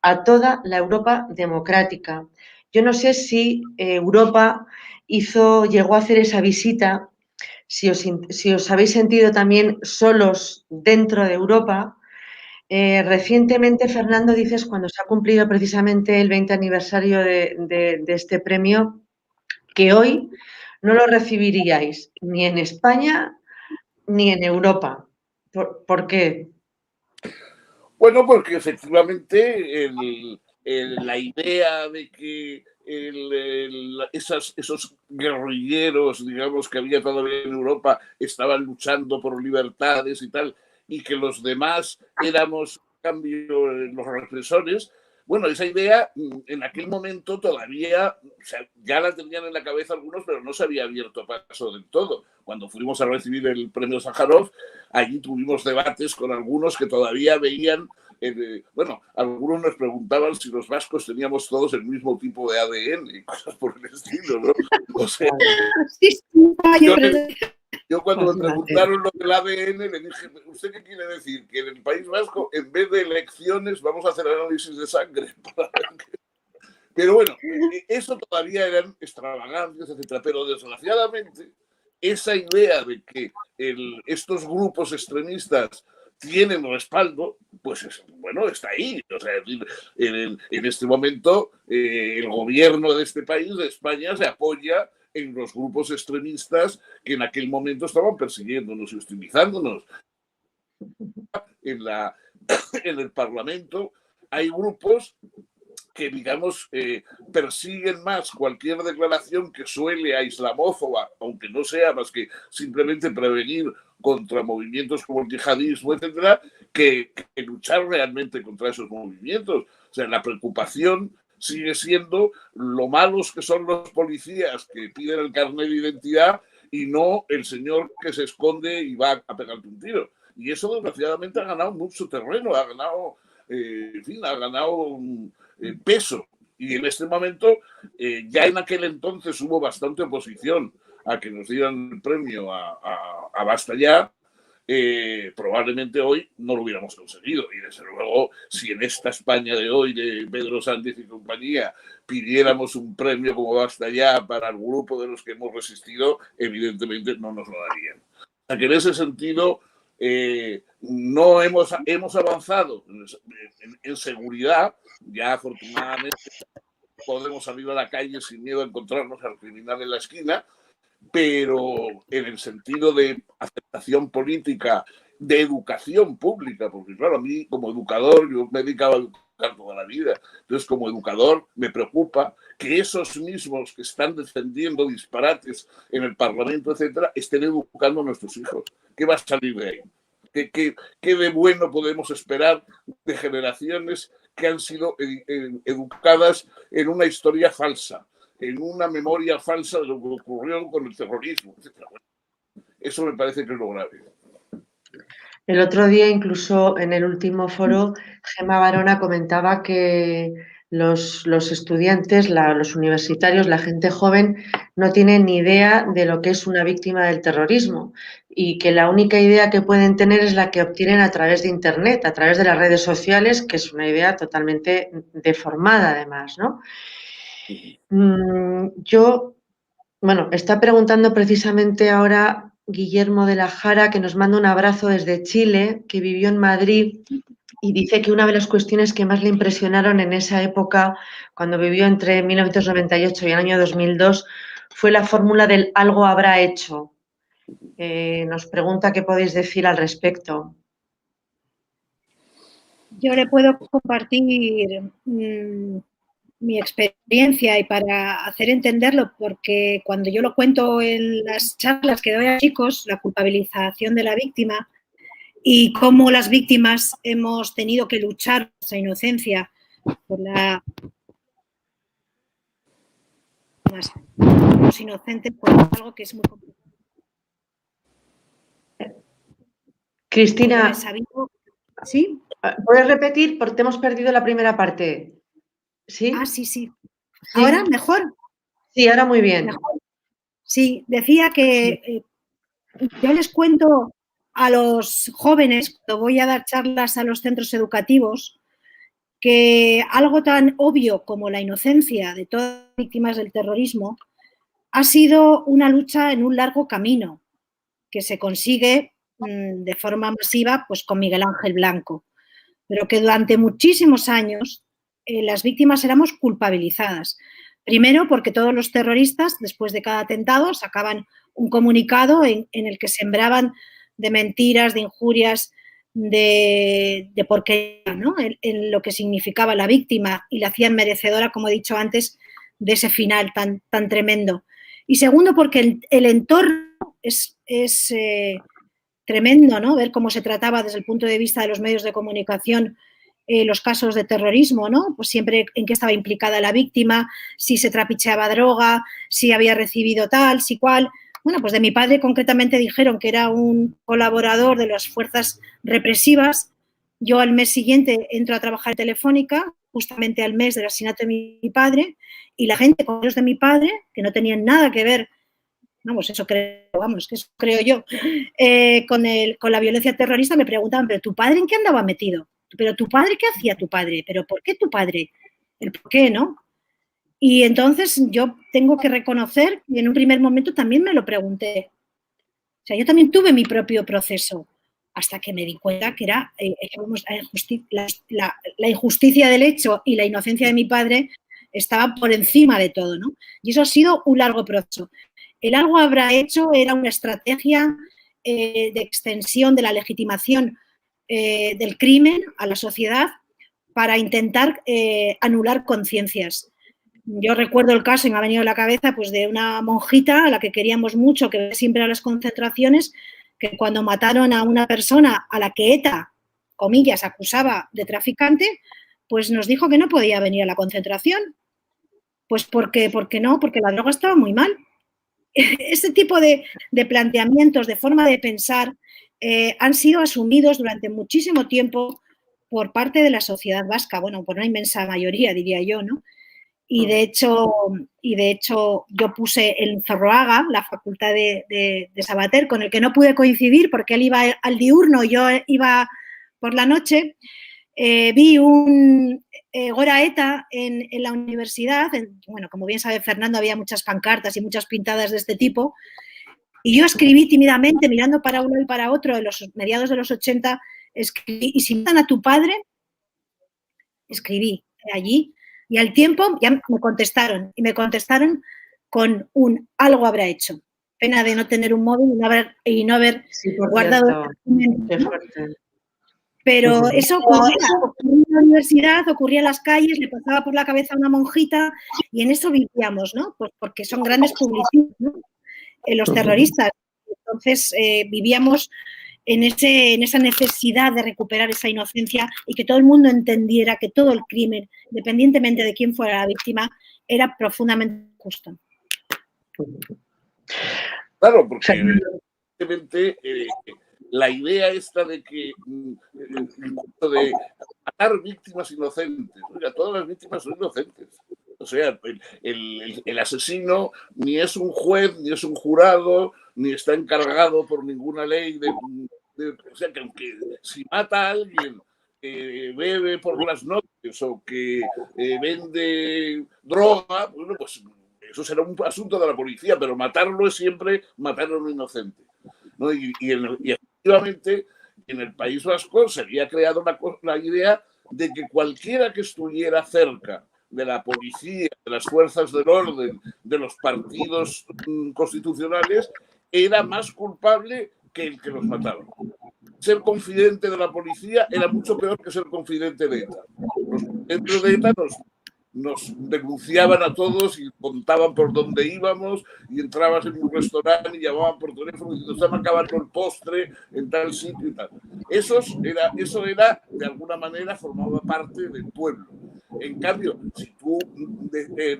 Speaker 1: a toda la Europa democrática. Yo no sé si Europa llegó a hacer esa visita, si os habéis sentido también solos dentro de Europa. Recientemente, Fernando, dices, cuando se ha cumplido precisamente el 20 aniversario de este premio, que hoy no lo recibiríais ni en España ni en Europa. ¿Por qué?
Speaker 3: Bueno, porque efectivamente la idea de que esos guerrilleros, digamos, que había todavía en Europa, estaban luchando por libertades y tal, y que los demás éramos, en cambio, los represores. Bueno, esa idea en aquel momento todavía, o sea, ya la tenían en la cabeza algunos, pero no se había abierto paso del todo. Cuando fuimos a recibir el premio Sájarov, allí tuvimos debates con algunos que todavía veían, bueno, algunos nos preguntaban si los vascos teníamos todos el mismo tipo de ADN y cosas por el estilo, ¿no? O sea, yo cuando me preguntaron lo del ADN le dije, ¿usted qué quiere decir? Que en el País Vasco, en vez de elecciones, vamos a hacer análisis de sangre. Pero bueno, eso todavía eran extravagancias, etcétera. Pero desgraciadamente, esa idea de que estos grupos extremistas tienen respaldo, pues bueno, está ahí. O sea, en este momento el gobierno de este país, de España, se apoya en los grupos extremistas que en aquel momento estaban persiguiéndonos y hostilizándonos. En el Parlamento hay grupos que, digamos, persiguen más cualquier declaración que suele a islamófoba, aunque no sea más que simplemente prevenir contra movimientos como el yihadismo, etcétera, que luchar realmente contra esos movimientos. O sea, la preocupación sigue siendo lo malos que son los policías que piden el carnet de identidad y no el señor que se esconde y va a pegarte un tiro. Y eso, desgraciadamente, ha ganado mucho terreno, ha ganado, en fin, ha ganado peso. Y en este momento, ya en aquel entonces hubo bastante oposición a que nos dieran el premio a Basta Ya. Probablemente hoy no lo hubiéramos conseguido. Y desde luego, si en esta España de hoy, de Pedro Sánchez y compañía, pidiéramos un premio como Basta Ya para el grupo de los que hemos resistido, evidentemente no nos lo darían. O sea que en ese sentido, no hemos avanzado en seguridad. Ya afortunadamente podemos salir a la calle sin miedo a encontrarnos al criminal en la esquina, pero en el sentido de aceptación política, de educación pública, porque claro, a mí como educador, yo me he dedicado a educar toda la vida, entonces como educador me preocupa que esos mismos que están defendiendo disparates en el Parlamento, etcétera, estén educando a nuestros hijos. ¿Qué va a salir de ahí? ¿Qué de bueno podemos esperar de generaciones que han sido educadas en una historia falsa, en una memoria falsa de lo que ocurrió con el terrorismo, etcétera? Eso me parece que es lo grave.
Speaker 1: El otro día, incluso en el último foro, Gemma Barona comentaba que los estudiantes, los universitarios, la gente joven, no tienen ni idea de lo que es una víctima del terrorismo y que la única idea que pueden tener es la que obtienen a través de Internet, a través de las redes sociales, que es una idea totalmente deformada además, ¿no? Está preguntando precisamente ahora Guillermo de la Jara, que nos manda un abrazo desde Chile, que vivió en Madrid y dice que una de las cuestiones que más le impresionaron en esa época, cuando vivió entre 1998 y el año 2002, fue la fórmula del algo habrá hecho. Nos pregunta qué podéis decir al respecto.
Speaker 2: Yo le puedo compartir mi experiencia y para hacer entenderlo, porque cuando yo lo cuento en las charlas que doy a chicos, la culpabilización de la víctima y cómo las víctimas hemos tenido que luchar por nuestra inocencia por los inocentes, pues es algo que es muy complicado.
Speaker 1: Cristina,
Speaker 2: ¿sí?
Speaker 1: ¿puedes repetir? Porque te hemos perdido la primera parte. ¿Sí?
Speaker 2: Ah, sí, sí. ¿Ahora mejor?
Speaker 1: Sí, ahora muy bien.
Speaker 2: ¿Mejor? Sí, decía que yo les cuento a los jóvenes, cuando voy a dar charlas a los centros educativos, que algo tan obvio como la inocencia de todas las víctimas del terrorismo ha sido una lucha en un largo camino que se consigue de forma masiva pues con Miguel Ángel Blanco, pero que durante muchísimos años las víctimas éramos culpabilizadas. Primero porque todos los terroristas, después de cada atentado, sacaban un comunicado en el que sembraban de mentiras, de injurias, de porquería, ¿no? En lo que significaba la víctima y la hacían merecedora, como he dicho antes, de ese final tan tremendo. Y segundo, porque el entorno es tremendo, ¿no? Ver cómo se trataba desde el punto de vista de los medios de comunicación los casos de terrorismo, ¿no? Pues siempre en qué estaba implicada la víctima, si se trapicheaba droga, si había recibido tal, si cual. Bueno, pues de mi padre concretamente dijeron que era un colaborador de las fuerzas represivas. Yo al mes siguiente entro a trabajar en Telefónica, justamente al mes del asesinato de mi padre, y la gente con los de mi padre, que no tenían nada que ver, eso creo yo, con la violencia terrorista, me preguntaban, ¿pero tu padre en qué andaba metido? ¿Pero tu padre qué hacía tu padre? ¿Pero por qué tu padre? ¿El por qué, no? Y entonces yo tengo que reconocer que en un primer momento también me lo pregunté. O sea, yo también tuve mi propio proceso hasta que me di cuenta que era la injusticia del hecho y la inocencia de mi padre estaba por encima de todo, ¿no? Y eso ha sido un largo proceso. El algo habrá hecho era una estrategia de extensión de la legitimación del crimen a la sociedad para intentar anular conciencias. Yo recuerdo el caso y me ha venido a la cabeza pues, de una monjita a la que queríamos mucho, que siempre a las concentraciones, que cuando mataron a una persona a la que ETA, comillas, acusaba de traficante, pues nos dijo que no podía venir a la concentración. Pues porque no, porque la droga estaba muy mal. Este tipo de planteamientos, de forma de pensar, han sido asumidos durante muchísimo tiempo por parte de la sociedad vasca, bueno, por una inmensa mayoría, diría yo, ¿no? Y de hecho yo puse en Zorroaga, la facultad de Sabater, con el que no pude coincidir porque él iba al diurno y yo iba por la noche, vi un Gora ETA en la universidad. Bueno, como bien sabe Fernando, había muchas pancartas y muchas pintadas de este tipo. Y yo escribí tímidamente, mirando para uno y para otro, en los mediados de los 80, escribí, y si matan a tu padre, escribí allí. Y al tiempo ya me contestaron, y me contestaron con un algo habrá hecho. Pena de no tener un móvil y no haber guardado.
Speaker 1: Qué fuerte.
Speaker 2: Pero eso ocurría en la universidad, ocurría en las calles, le pasaba por la cabeza a una monjita y en eso vivíamos, ¿no? Pues porque son grandes publicistas, ¿no? Los terroristas. Entonces vivíamos en esa necesidad de recuperar esa inocencia y que todo el mundo entendiera que todo el crimen, independientemente de quién fuera la víctima, era profundamente justo.
Speaker 3: Claro, porque evidentemente la idea esta de que de matar víctimas inocentes, oiga, todas las víctimas son inocentes. O sea, el asesino ni es un juez, ni es un jurado, ni está encargado por ninguna ley o sea, que aunque si mata a alguien bebe por las noches o que vende droga, bueno, pues eso será un asunto de la policía, pero matarlo es siempre matar a un inocente, ¿no? Y efectivamente en el País Vasco se había creado la idea de que cualquiera que estuviera cerca de la policía, de las fuerzas del orden, de los partidos constitucionales, era más culpable que el que los mataba. Ser confidente de la policía era mucho peor que ser confidente de ETA. Los confidentes de ETA nos denunciaban a todos y contaban por dónde íbamos y entrabas en un restaurante y llamaban por teléfono y nos estaban acabando el postre en tal sitio y tal. Eso era, de alguna manera, formaba parte del pueblo. En cambio, si tú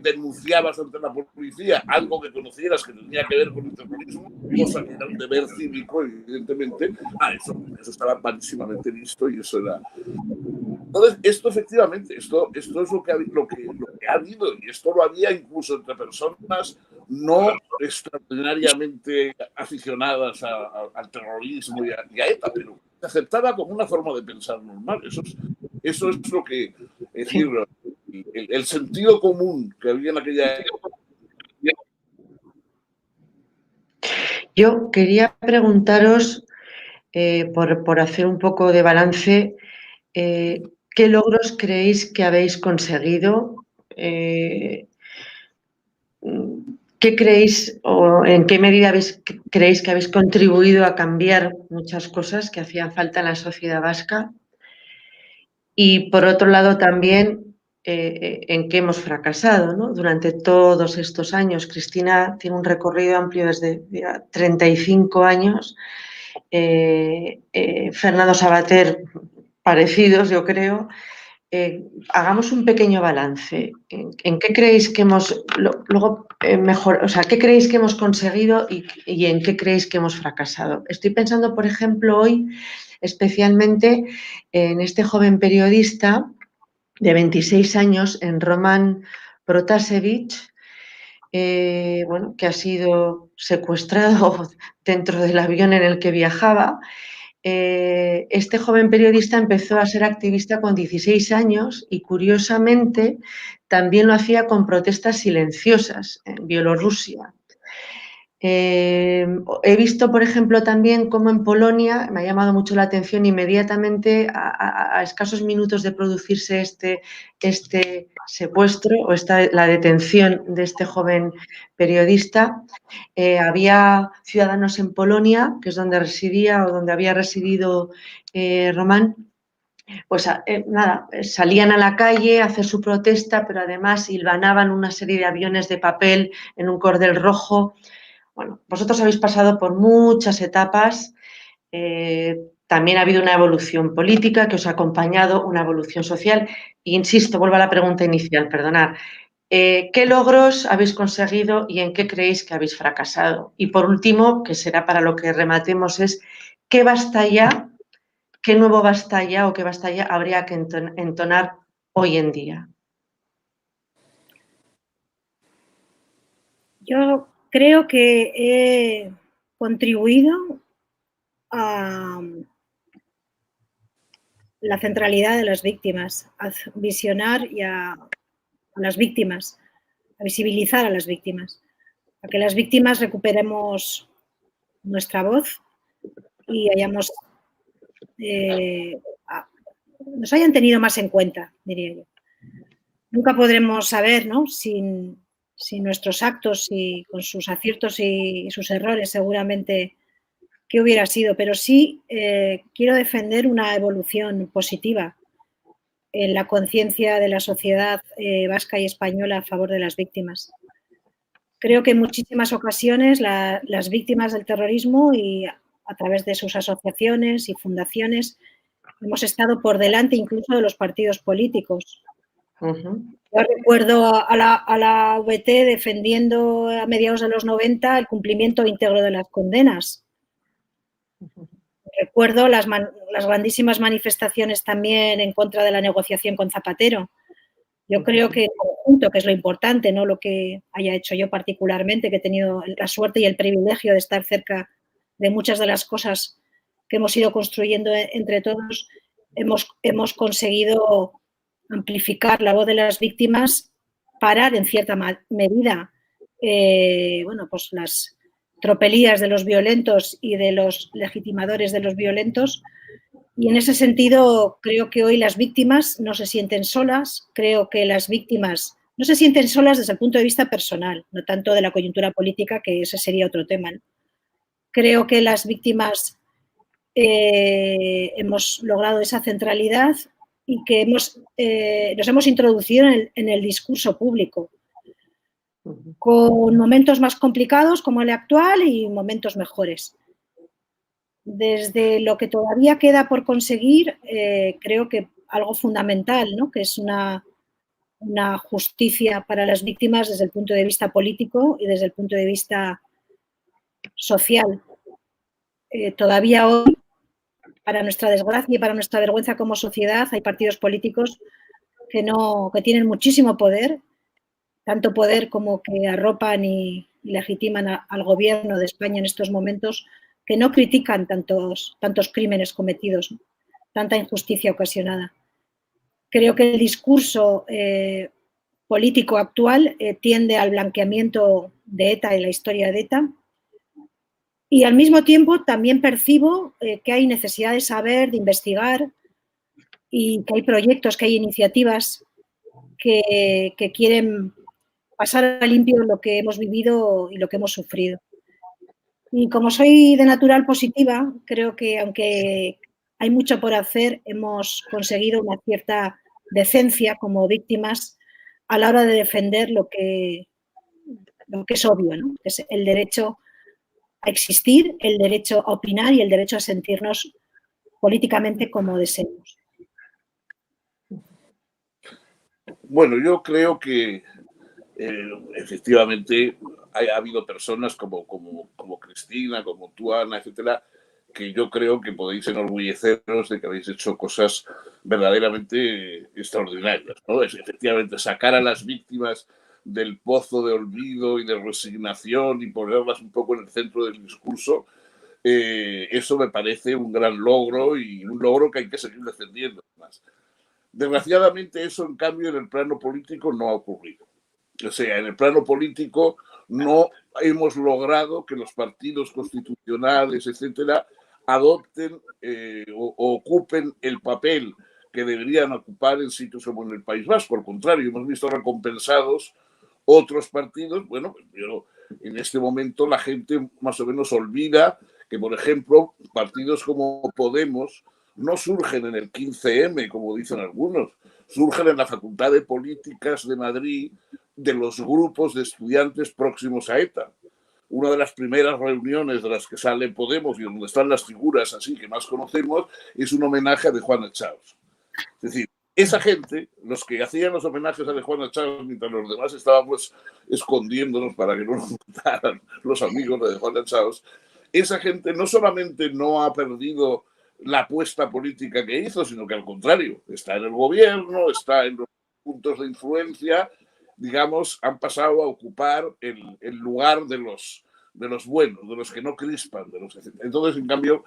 Speaker 3: denunciabas ante la policía algo que conocieras que tenía que ver con el terrorismo, cosa que era un deber cívico, evidentemente, eso estaba malísimamente visto y eso era... Entonces, esto efectivamente, esto es lo que ha habido, y esto lo había incluso entre personas no extraordinariamente aficionadas al terrorismo y a ETA, pero se aceptaba como una forma de pensar normal. Eso es lo que, es decir, el sentido común que había en aquella época.
Speaker 1: Yo quería preguntaros, por hacer un poco de balance, ¿qué logros creéis que habéis conseguido? ¿Qué creéis o en qué medida creéis que habéis contribuido a cambiar muchas cosas que hacían falta en la sociedad vasca? Y por otro lado también, en qué hemos fracasado, ¿no? Durante todos estos años. Cristina tiene un recorrido amplio desde 35 años. Fernando Savater, parecidos, yo creo. Hagamos un pequeño balance. ¿En qué creéis que hemos qué creéis que hemos conseguido y en qué creéis que hemos fracasado? Estoy pensando, por ejemplo, hoy especialmente en este joven periodista de 26 años, en Roman Protasevich, que ha sido secuestrado dentro del avión en el que viajaba. Este joven periodista empezó a ser activista con 16 años y, curiosamente, también lo hacía con protestas silenciosas en Bielorrusia. He visto, por ejemplo, también cómo en Polonia, me ha llamado mucho la atención, inmediatamente a escasos minutos de producirse este secuestro o la detención de este joven periodista, había ciudadanos en Polonia, que es donde residía o donde había residido Román, pues salían a la calle a hacer su protesta, pero además hilvanaban una serie de aviones de papel en un cordel rojo. Bueno, vosotros habéis pasado por muchas etapas, también ha habido una evolución política que os ha acompañado, una evolución social. E insisto, vuelvo a la pregunta inicial, perdonad. ¿Qué logros habéis conseguido y en qué creéis que habéis fracasado? Y por último, que será para lo que rematemos, es ¿qué basta ya, qué nuevo basta ya o qué basta ya habría que entonar hoy en día?
Speaker 2: Yo creo que he contribuido a la centralidad de las víctimas, a visionar y a las víctimas, a visibilizar a las víctimas, a que las víctimas recuperemos nuestra voz y nos hayan tenido más en cuenta, diría yo. Nunca podremos saber, ¿no?, sin nuestros actos y con sus aciertos y sus errores, seguramente, qué hubiera sido, pero sí quiero defender una evolución positiva en la conciencia de la sociedad vasca y española a favor de las víctimas. Creo que en muchísimas ocasiones las víctimas del terrorismo y a través de sus asociaciones y fundaciones hemos estado por delante incluso de los partidos políticos. Yo recuerdo a la VT defendiendo a mediados de los 90 el cumplimiento íntegro de las condenas. Recuerdo las grandísimas manifestaciones también en contra de la negociación con Zapatero. Yo creo que en conjunto, que es lo importante, no lo que haya hecho yo particularmente, que he tenido la suerte y el privilegio de estar cerca de muchas de las cosas que hemos ido construyendo entre todos, hemos conseguido amplificar la voz de las víctimas, parar en cierta medida pues las tropelías de los violentos y de los legitimadores de los violentos. Y en ese sentido creo que hoy las víctimas no se sienten solas, creo que las víctimas no se sienten solas desde el punto de vista personal, no tanto de la coyuntura política, que ese sería otro tema, ¿no? Creo que las víctimas hemos logrado esa centralidad y que nos hemos introducido en el discurso público, con momentos más complicados como el actual y momentos mejores. Desde lo que todavía queda por conseguir, creo que algo fundamental, ¿no?, que es una una justicia para las víctimas desde el punto de vista político y desde el punto de vista social. Todavía hoy, para nuestra desgracia y para nuestra vergüenza como sociedad, hay partidos políticos que tienen muchísimo poder, tanto poder como que arropan y legitiman al gobierno de España en estos momentos, que no critican tantos crímenes cometidos, tanta injusticia ocasionada. Creo que el discurso político actual tiende al blanqueamiento de ETA y la historia de ETA, y al mismo tiempo también percibo que hay necesidad de saber, de investigar, y que hay proyectos, que hay iniciativas que quieren pasar a limpio lo que hemos vivido y lo que hemos sufrido. Y como soy de natural positiva, creo que aunque hay mucho por hacer, hemos conseguido una cierta decencia como víctimas a la hora de defender lo que es obvio, ¿no? Es el derecho a existir, el derecho a opinar y el derecho a sentirnos políticamente como deseemos.
Speaker 3: Bueno, yo creo que efectivamente ha habido personas como Cristina, como tú, Ana, etcétera, que yo creo que podéis enorgulleceros de que habéis hecho cosas verdaderamente extraordinarias, ¿no? Es efectivamente sacar a las víctimas del pozo de olvido y de resignación y ponerlas un poco en el centro del discurso. Eso me parece un gran logro y un logro que hay que seguir defendiendo. Desgraciadamente eso, en cambio, en el plano político no ha ocurrido. O sea, en el plano político no hemos logrado que los partidos constitucionales, etcétera, adopten o ocupen el papel que deberían ocupar en sitios como en el País Vasco. Al contrario, hemos visto recompensados otros partidos. Bueno, pero en este momento la gente más o menos olvida que, por ejemplo, partidos como Podemos no surgen en el 15M, como dicen algunos, surgen en la Facultad de Políticas de Madrid de los grupos de estudiantes próximos a ETA. Una de las primeras reuniones de las que sale Podemos y donde están las figuras así que más conocemos es un homenaje a de Juana Chaos. Es decir, esa gente, los que hacían los homenajes a de Juana Chaos mientras los demás estábamos escondiéndonos para que no nos mataran los amigos de Juana Chaos, esa gente no solamente no ha perdido la apuesta política que hizo, sino que al contrario, está en el gobierno, está en los puntos de influencia, digamos, han pasado a ocupar el lugar de los buenos, de los que no crispan. Entonces, en cambio,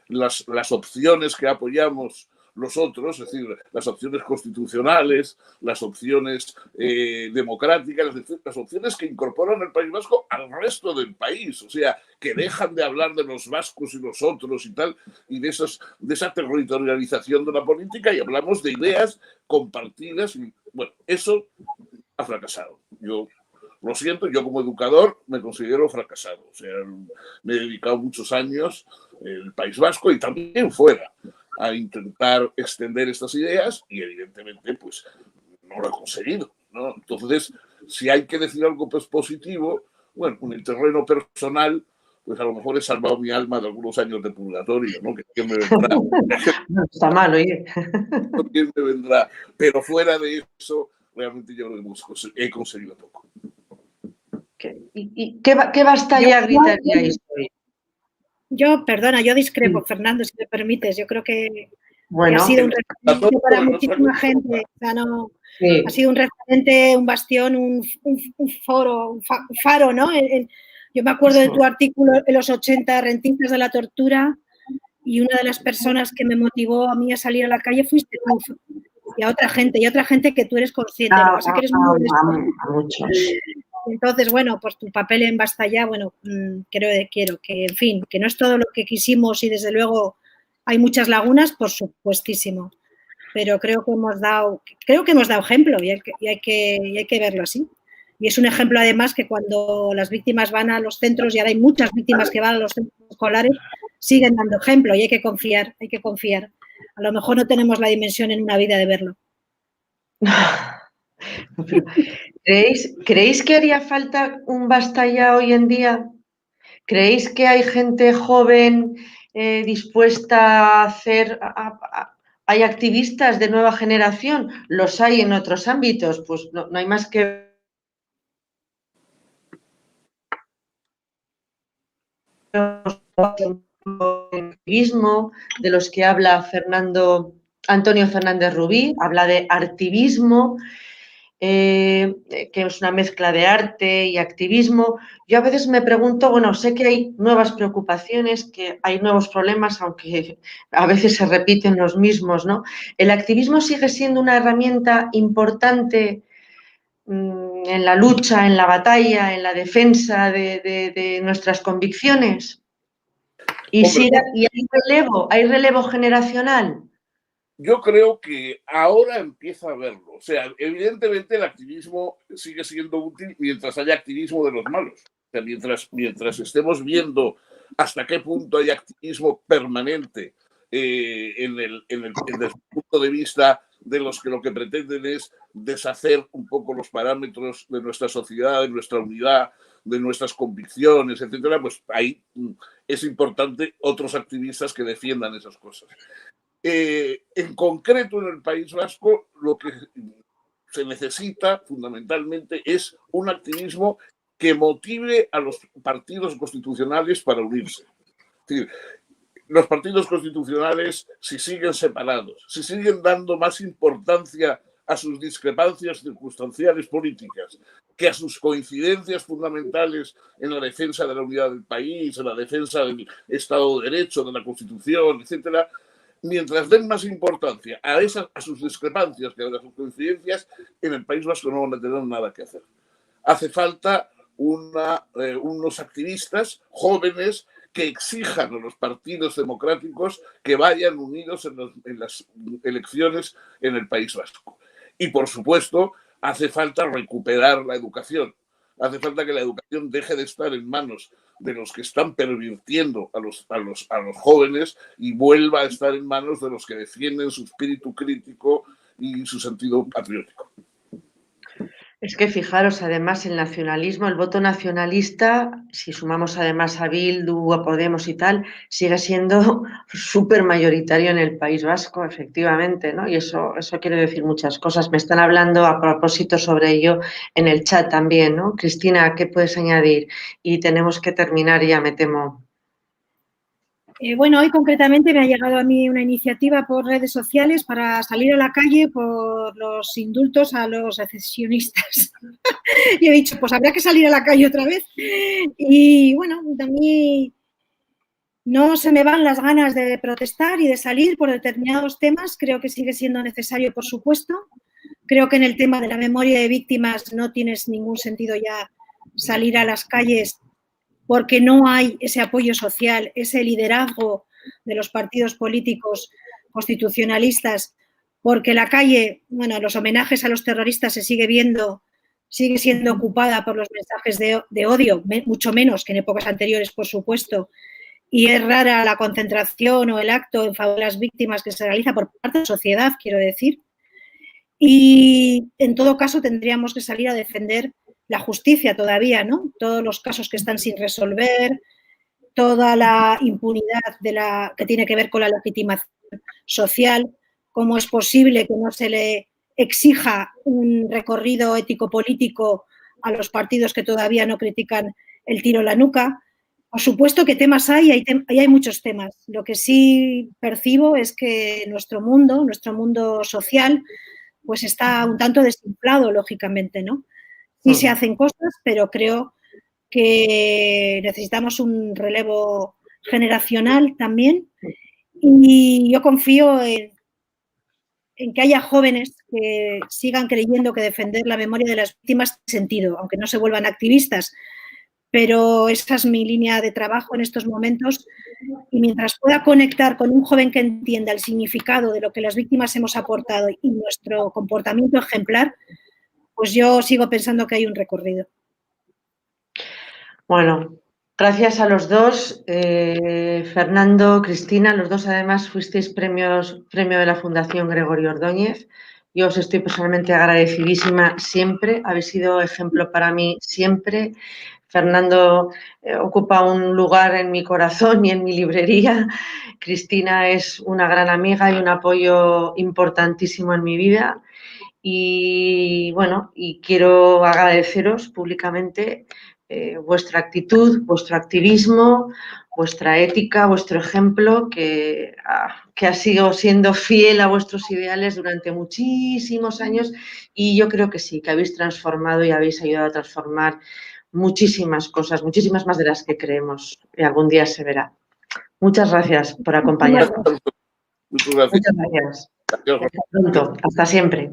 Speaker 3: las opciones que apoyamos los otros, es decir, las opciones constitucionales, las opciones democráticas, las opciones que incorporan el País Vasco al resto del país, o sea, que dejan de hablar de los vascos y los otros y tal, y de esa territorialización de la política, y hablamos de ideas compartidas. Y bueno, eso ha fracasado. Yo lo siento, yo como educador me considero fracasado. O sea, me he dedicado muchos años en el País Vasco y también fuera a intentar extender estas ideas y evidentemente pues no lo he conseguido, ¿no? Entonces, si hay que decir algo pues positivo, bueno, en el terreno personal, pues a lo mejor he salvado mi alma de algunos años de purgatorio, ¿no? ¿Quién me vendrá?
Speaker 1: No está mal, oye.
Speaker 3: ¿Quién me vendrá? Pero fuera de eso, realmente yo he conseguido poco.
Speaker 1: ¿Y qué basta ya gritaríais hoy?
Speaker 2: Yo discrepo, Fernando, si me permites. Yo creo que
Speaker 1: bueno,
Speaker 2: ha sido un referente para muchísima gente. O sea, sí. Ha sido un referente, un bastión, un faro, ¿no? Yo me acuerdo de tu artículo en los 80, Rentistas de la Tortura, y una de las personas que me motivó a mí a salir a la calle fuiste tú. Y a otra gente que tú eres consciente. Lo que pasa es que eres muy
Speaker 1: a muchos.
Speaker 2: Entonces, bueno, pues tu papel en Basta Ya, bueno, quiero que, en fin, que no es todo lo que quisimos y desde luego hay muchas lagunas, por supuestísimo, pero creo que hemos dado ejemplo y hay que verlo así. Y es un ejemplo además que cuando las víctimas van a los centros, y ahora hay muchas víctimas que van a los centros escolares, siguen dando ejemplo y hay que confiar. A lo mejor no tenemos la dimensión en una vida de verlo.
Speaker 1: ¿Creéis que haría falta un Basta Ya hoy en día? ¿Creéis que hay gente joven dispuesta a ¿Hay activistas de nueva generación? Los hay en otros ámbitos, pues no hay más que activismo, de los que habla Antonio Fernández Rubí, habla de artivismo, que es una mezcla de arte y activismo. Yo a veces me pregunto, bueno, sé que hay nuevas preocupaciones, que hay nuevos problemas, aunque a veces se repiten los mismos, ¿no? ¿El activismo sigue siendo una herramienta importante en la lucha, en la batalla, en la defensa de nuestras convicciones? Y
Speaker 3: Hombre,
Speaker 1: y hay relevo generacional.
Speaker 3: yo creo que ahora empieza a verlo. O sea, evidentemente el activismo sigue siendo útil mientras haya activismo de los malos. O sea, mientras estemos viendo hasta qué punto hay activismo permanente desde el punto de vista de los que lo que pretenden es deshacer un poco los parámetros de nuestra sociedad, de nuestra unidad, de nuestras convicciones, etcétera, pues ahí es importante otros activistas que defiendan esas cosas. En concreto, en el País Vasco, lo que se necesita fundamentalmente es un activismo que motive a los partidos constitucionales para unirse. Es decir, los partidos constitucionales, si siguen separados, si siguen dando más importancia a sus discrepancias circunstanciales políticas que a sus coincidencias fundamentales en la defensa de la unidad del país, en la defensa del Estado de Derecho, de la Constitución, etcétera, mientras den más importancia a sus discrepancias que a sus coincidencias, en el País Vasco no van a tener nada que hacer. Hace falta unos activistas jóvenes que exijan a los partidos democráticos que vayan unidos en las elecciones en el País Vasco. Y, por supuesto, hace falta recuperar la educación. Hace falta que la educación deje de estar en manos de los que están pervirtiendo a los jóvenes y vuelva a estar en manos de los que defienden su espíritu crítico y su sentido patriótico.
Speaker 1: Es que fijaros, además, el nacionalismo, el voto nacionalista, si sumamos además a Bildu, a Podemos y tal, sigue siendo súper mayoritario en el País Vasco, efectivamente, ¿no? Y eso quiere decir muchas cosas. Me están hablando a propósito sobre ello en el chat también, ¿no? Cristina, ¿qué puedes añadir? Y tenemos que terminar ya, me temo.
Speaker 2: Bueno, hoy concretamente me ha llegado a mí una iniciativa por redes sociales para salir a la calle por los indultos a los secesionistas. Y he dicho, pues habrá que salir a la calle otra vez. Y bueno, también no se me van las ganas de protestar y de salir por determinados temas. Creo que sigue siendo necesario, por supuesto. Creo que en el tema de la memoria de víctimas no tienes ningún sentido ya salir a las calles porque no hay ese apoyo social, ese liderazgo de los partidos políticos constitucionalistas, porque la calle, bueno, los homenajes a los terroristas se sigue siendo ocupada por los mensajes de odio, mucho menos que en épocas anteriores, por supuesto, y es rara la concentración o el acto en favor de las víctimas que se realiza por parte de la sociedad, quiero decir. Y en todo caso tendríamos que salir a defender la justicia todavía, ¿no? Todos los casos que están sin resolver, toda la impunidad que tiene que ver con la legitimación social, cómo es posible que no se le exija un recorrido ético-político a los partidos que todavía no critican el tiro a la nuca. Por supuesto que temas hay muchos temas. Lo que sí percibo es que nuestro mundo social, pues está un tanto desinflado, lógicamente, ¿no? Sí se hacen cosas, pero creo que necesitamos un relevo generacional también y yo confío en que haya jóvenes que sigan creyendo que defender la memoria de las víctimas tiene sentido, aunque no se vuelvan activistas, pero esa es mi línea de trabajo en estos momentos y mientras pueda conectar con un joven que entienda el significado de lo que las víctimas hemos aportado y nuestro comportamiento ejemplar, pues yo sigo pensando que hay un recorrido.
Speaker 1: Bueno, gracias a los dos, Fernando, Cristina, los dos además fuisteis premio de la Fundación Gregorio Ordóñez. Yo os estoy personalmente agradecidísima siempre, habéis sido ejemplo para mí siempre. Fernando ocupa un lugar en mi corazón y en mi librería. Cristina es una gran amiga y un apoyo importantísimo en mi vida. Y bueno, y quiero agradeceros públicamente vuestra actitud, vuestro activismo, vuestra ética, vuestro ejemplo, que ha sido siendo fiel a vuestros ideales durante muchísimos años, y yo creo que sí, que habéis transformado y habéis ayudado a transformar muchísimas cosas, muchísimas más de las que creemos, y algún día se verá. Muchas gracias por acompañarnos.
Speaker 3: Muchas gracias.
Speaker 1: Muchas gracias. Hasta pronto. Hasta siempre.